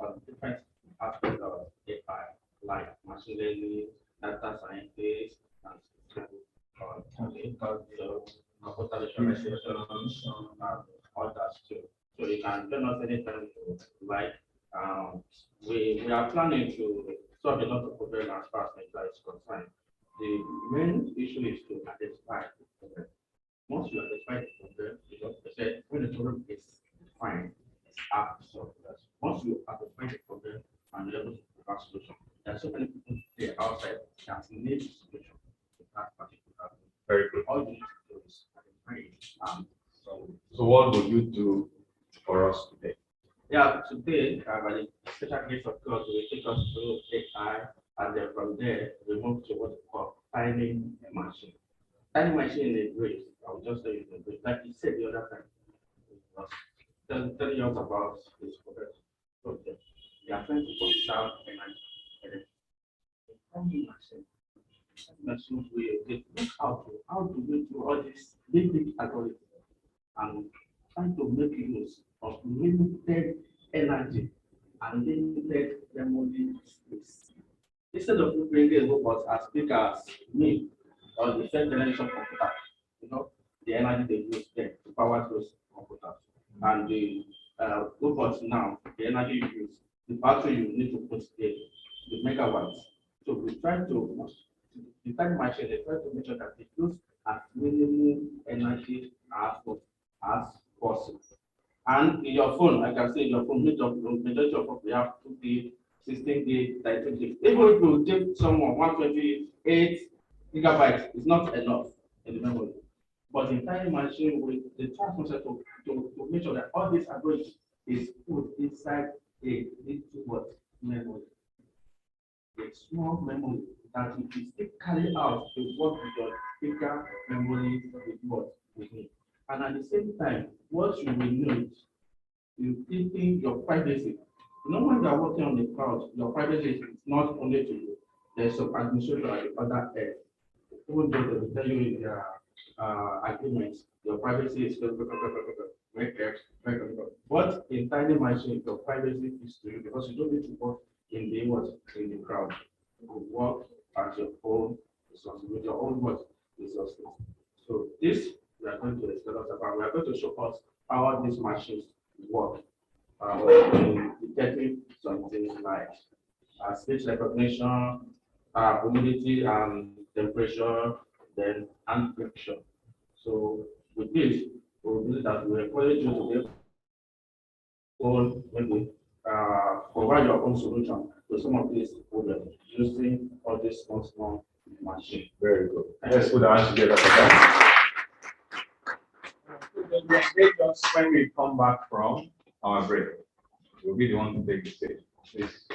on different aspects of AI, like machine learning, data scientists, and computer visualization, all that too. So you can join us anytime you like. We are planning to solve a lot of problems as far as Nigeria is concerned. The main issue is to identify the problem. Once you identify the problem, you know, say when the problem is defined, it's hard to solve that. Once you identify the problem and you're able to provide solution, there are so many people there outside that need solution to that particular problem. Very good. All you need to do is identify it and solve it. So what would you do for us today? Yeah, today, by the special grace of God, we take us through AI, and then from there, we move to what we call timing machine. Timing machine is great. I'll just tell you the great. Like you said the other time, tell you about this project. We are trying to conserve energy. Timing machine, we look how to we do all this big algorithm and trying to make use of limited energy and limited memory space. Instead of bringing robots as big as me or the third generation computer, you know, the energy they use there to power those computers. And the robots now, the energy you use, the battery you need to put there, the megawatts. So we try to, the time machine, they try to make sure that it use as minimum energy as possible. And in your phone, I can say in your phone, majority of we have 2 gig, 16 gig, 32 gig. Even if you take someone 128 gigabytes, it's not enough in the memory. But in time machine, with the transfer to make sure that all this algorithm is put inside a little memory. A small memory that if you still carry out the work with your bigger memory with what we need. And at the same time, what you will know is keeping your privacy. You know, when you are working on the cloud, your privacy is not only to you. There's some administrator at the other end. Even though they will tell you in their agreements, your privacy is but in tiny machine, your privacy is to you because you don't need to work in the crowd. You could work at your own resources with your own resources. So this we are going to explain us about. We are going to show us how these machines work in detecting something like speech recognition, humidity and temperature, then hand pressure. So with this, we will do that. We encourage you to be own maybe provide your own solution to some of these problems using all these small machines. Very good. Let's put our hands together for that. When we come back from our break, we'll be the one to take the stage. Please.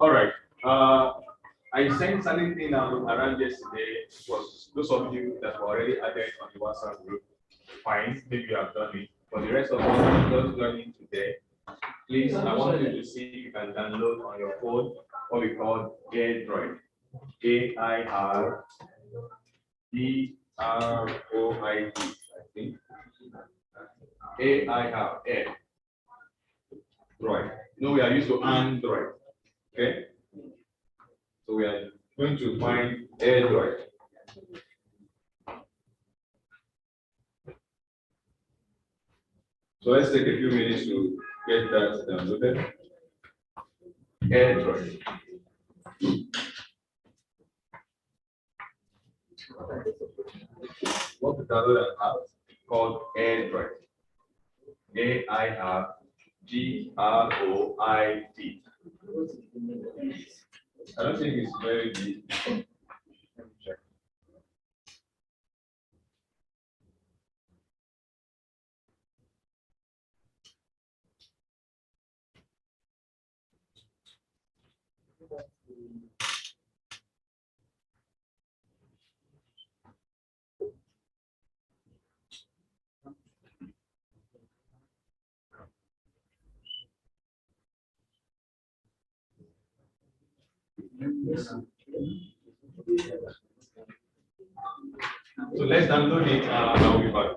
All right. I sent something around yesterday. Was those of you that were already added on the WhatsApp group, fine, maybe you have done it. For the rest of us who just joining today, please, I want you to see if you can download on your phone what we call AirDroid. AIRDROID. I AI have air. Right. No, we are used to Android. Okay. So we are going to find Android. So let's take a few minutes to get that downloaded. Android. What the download an app called Android. AIRGROID. I don't think it's very deep. Let me check. So let's download it. I'll be back.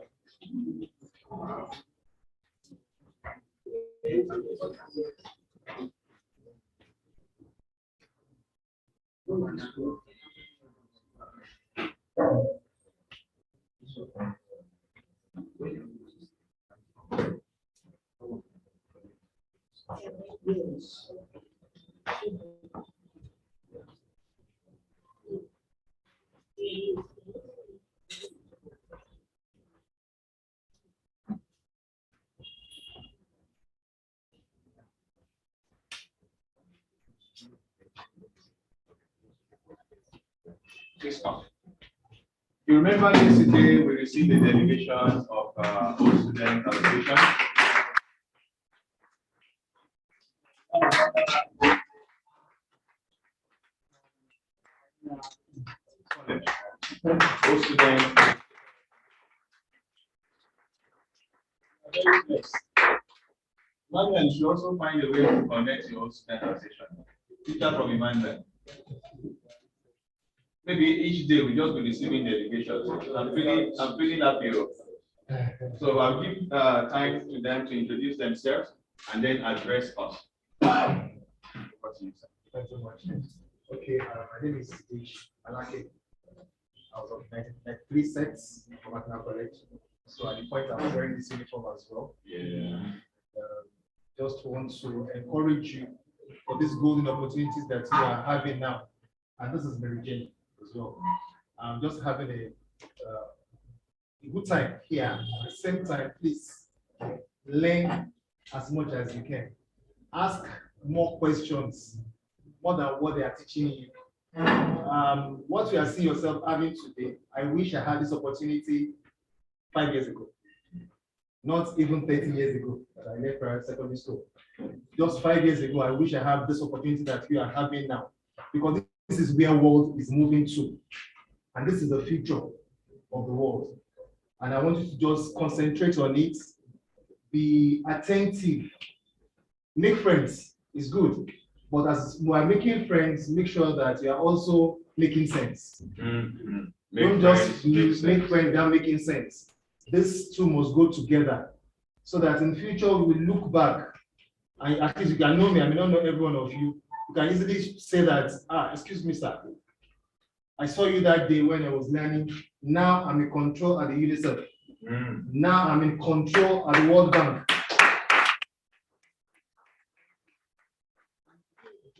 Please come. You remember yesterday we received the delegation of all student allocation. All students. Emmanuel, you should also find a way to connect your student allocation. Teacher from Emmanuel. Maybe each day we just be receiving delegations. I'm feeling happy. So I'll give time to them to introduce themselves and then address us. Thank you so much. Okay, my name is Ish Alake. I was of 93 sets from National College. So at the point I'm wearing this uniform as well. Yeah. Just want to encourage you for these golden opportunities that you are having now. And this is Mary Jane as well. I'm just having a good time here. At the same time, please learn as much as you can. Ask more questions, more than what they are teaching you. What you are seeing yourself having today, I wish I had this opportunity 5 years ago. Not even 30 years ago that I left private secondary school. Just 5 years ago, I wish I have this opportunity that we are having now. Because this is where the world is moving to. And this is the future of the world. And I want you to just concentrate on it. Be attentive. Make friends is good. But as you are making friends, make sure that you are also making sense. Mm-hmm. Don't just make friends without making sense. These two must go together so that in future we will look back and at least you can know me. I may not know every one of you. You can easily say that, excuse me, sir. I saw you that day when I was learning. Now I'm in control at the UNICEF. Now I'm in control at the World Bank.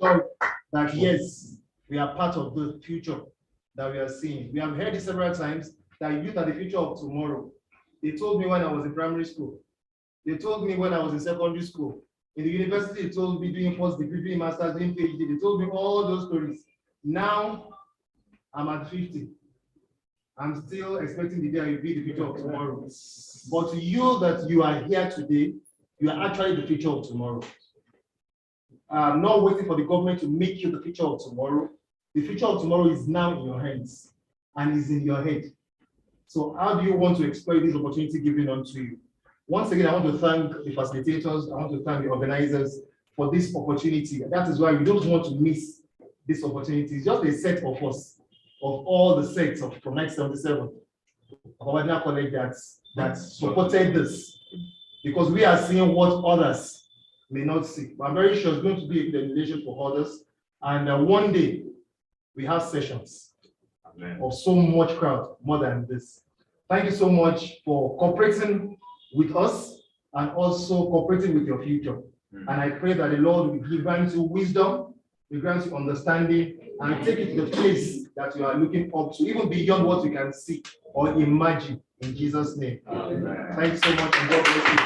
So that yes, we are part of the future that we are seeing. We have heard it several times that youth are the future of tomorrow. They told me when I was in primary school. They told me when I was in secondary school. In the university, they told me doing post degree, doing masters, doing PhD. They told me all those stories. Now I'm at 50. I'm still expecting the day I will be the future of tomorrow. But you that you are here today, you are actually the future of tomorrow. I'm not waiting for the government to make you the future of tomorrow. The future of tomorrow is now in your hands and is in your head. So how do you want to exploit this opportunity given unto you? Once again, I want to thank the facilitators. I want to thank the organizers for this opportunity. That is why we don't want to miss this opportunity. It's just a set of us, of all the sets of from 1977. Obadiah College that supported this, because we are seeing what others may not see. But I'm very sure it's going to be a emulation for others. And one day we have sessions of so much crowd, more than this. Thank you so much for cooperating with us and also cooperating with your future. And I pray that the Lord will grant you wisdom, will grant you understanding, and take it to the place that you are looking up to, even beyond what you can see or imagine. In Jesus' name. Amen. Thank you so much, and God bless you.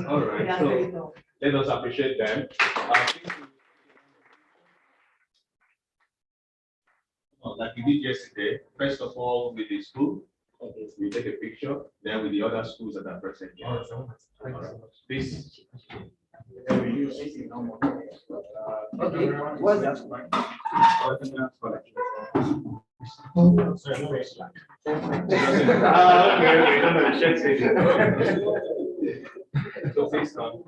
All right, so let us appreciate them. Like we did yesterday, first of all with the school, we take a picture, then with the other schools that are present here. All right. This. What's that? So please come.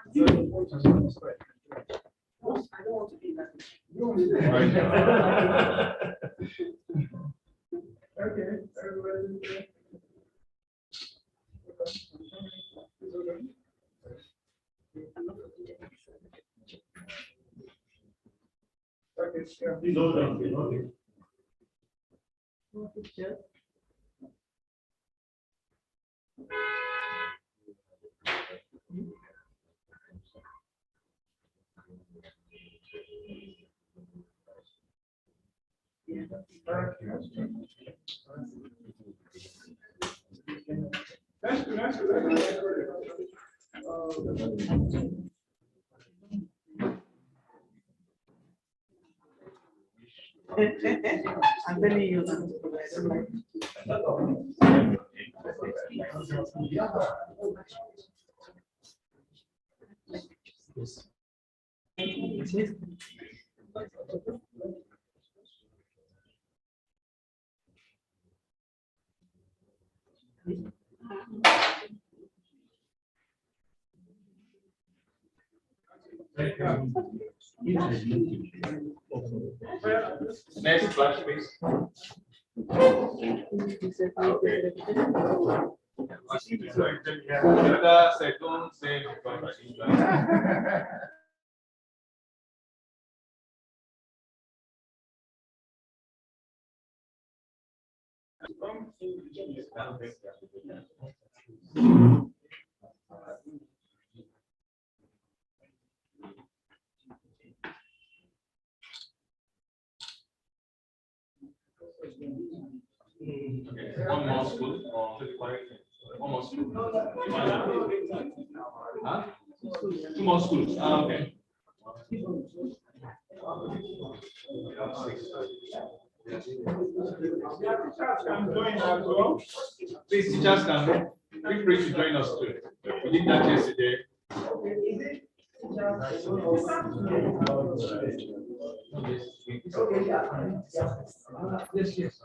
I don't want to be that. Okay, everybody. Okay, sure. I'm telling you. Next flash, please. Okay. The other second say one more school or one more school. Huh? Two more schools. Okay. Please, teachers can feel free to join us too. We did that yesterday. Yes, yes.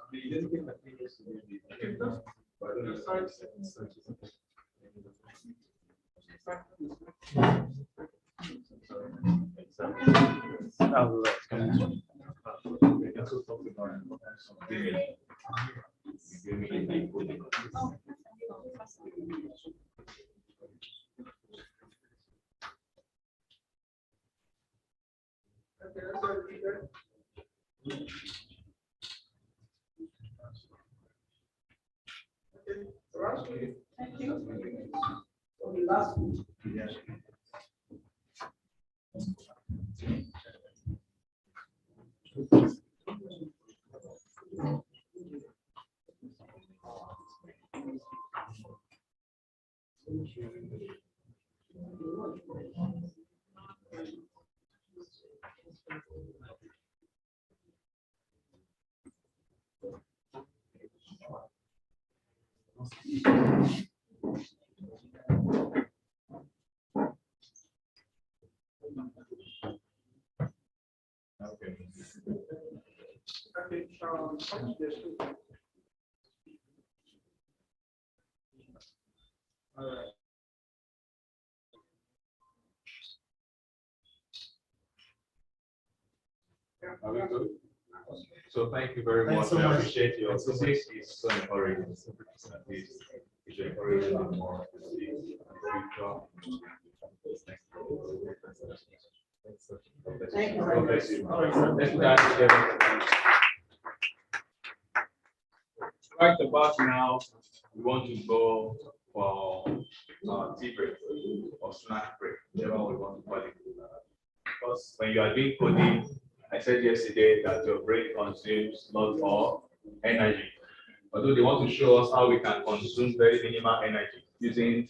Thank you. Are we good? So thank you very much. I appreciate your visit. It's so encouraging. It's encouraging more to see in the future. Thank you. God bless you. Let's dance together. Right about now, we want to go for tea break or snack break, whatever we want to call it. Because when you are doing coding, I said yesterday that your brain consumes lots of energy. Although they want to show us how we can consume very minimal energy using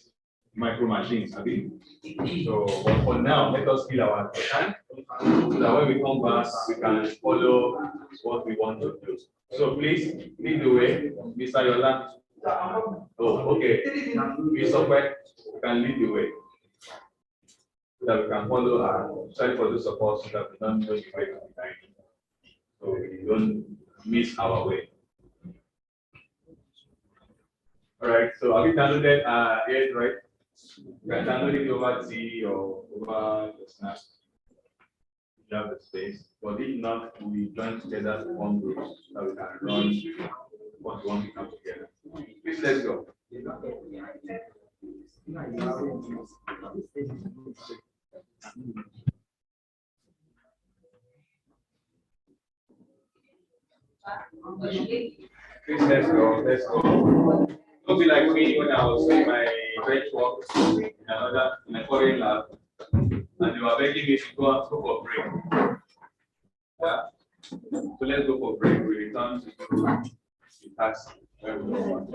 micro machines. So, but for now, let us fill our time so that when we come back, we can follow what we want to do. So please lead the way, Mr. Yola. Oh, okay. Mr. Wet, you can lead the way so that we can follow our sorry for the support so that we don't go behind. So we don't miss our way. All right, so have you downloaded it, right? We are downloading over T or over the Snap. You have the space, but if not, we join together to form groups so that we can run what we want to come together. Please, let's go. Please, let's go. Let's go. Don't be like me when I was doing my bench work in a foreign lab, and they were begging me to go for break. Yeah. So let's go for break. We return to the task where we go.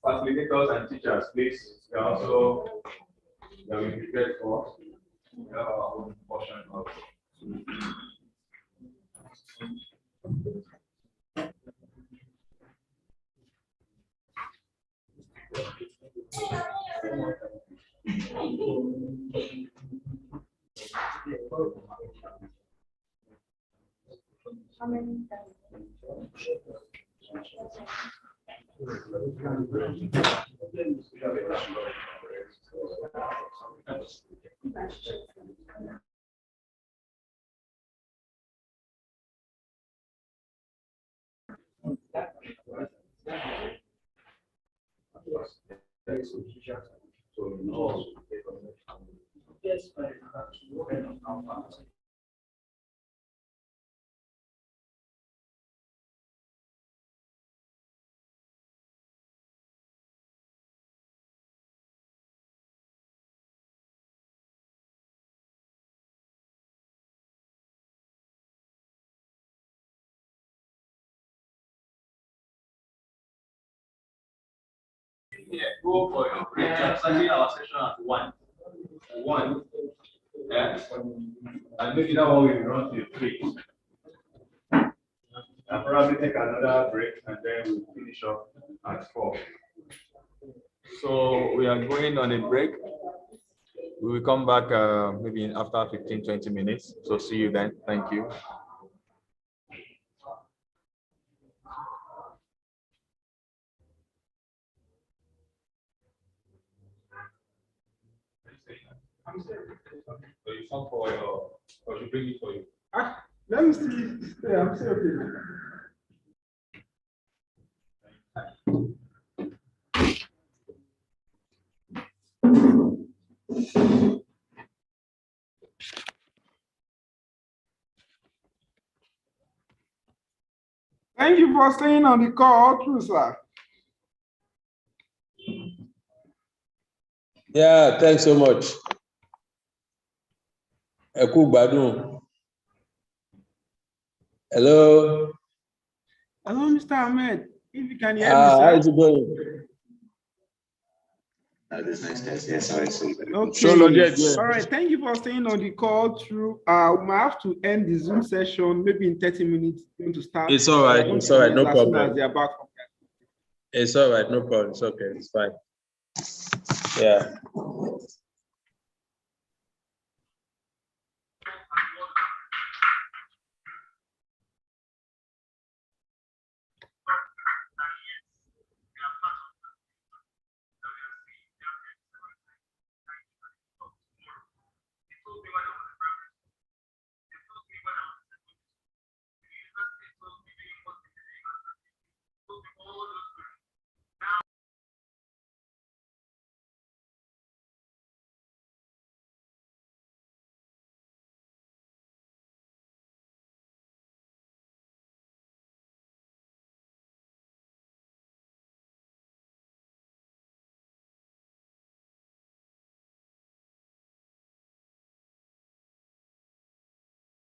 Facilitators and teachers, please. We are also prepared for our own portion of. How many Yes. Yeah, go for your break. Starting our session at 1. Yeah. And maybe that one will run to 3. I'll probably take another break and then we'll finish up at 4. So we are going on a break. We will come back maybe after 15-20 minutes. So see you then. Thank you. So you come for your, or you bring it for you. Let me see. Yeah, I'm still okay. Thank you for staying on the call, through, sir. Yeah, thanks so much. Hello. Hello, Mr. Ahmed. If you can hear me, sir. How is it going? Yes, okay. All right. Thank you for staying on the call through. We might have to end the Zoom session maybe in 30 minutes. Going to start. It's all right. It's all right. No problem. As they are back from It's all right. No problem. It's okay. It's fine. Yeah.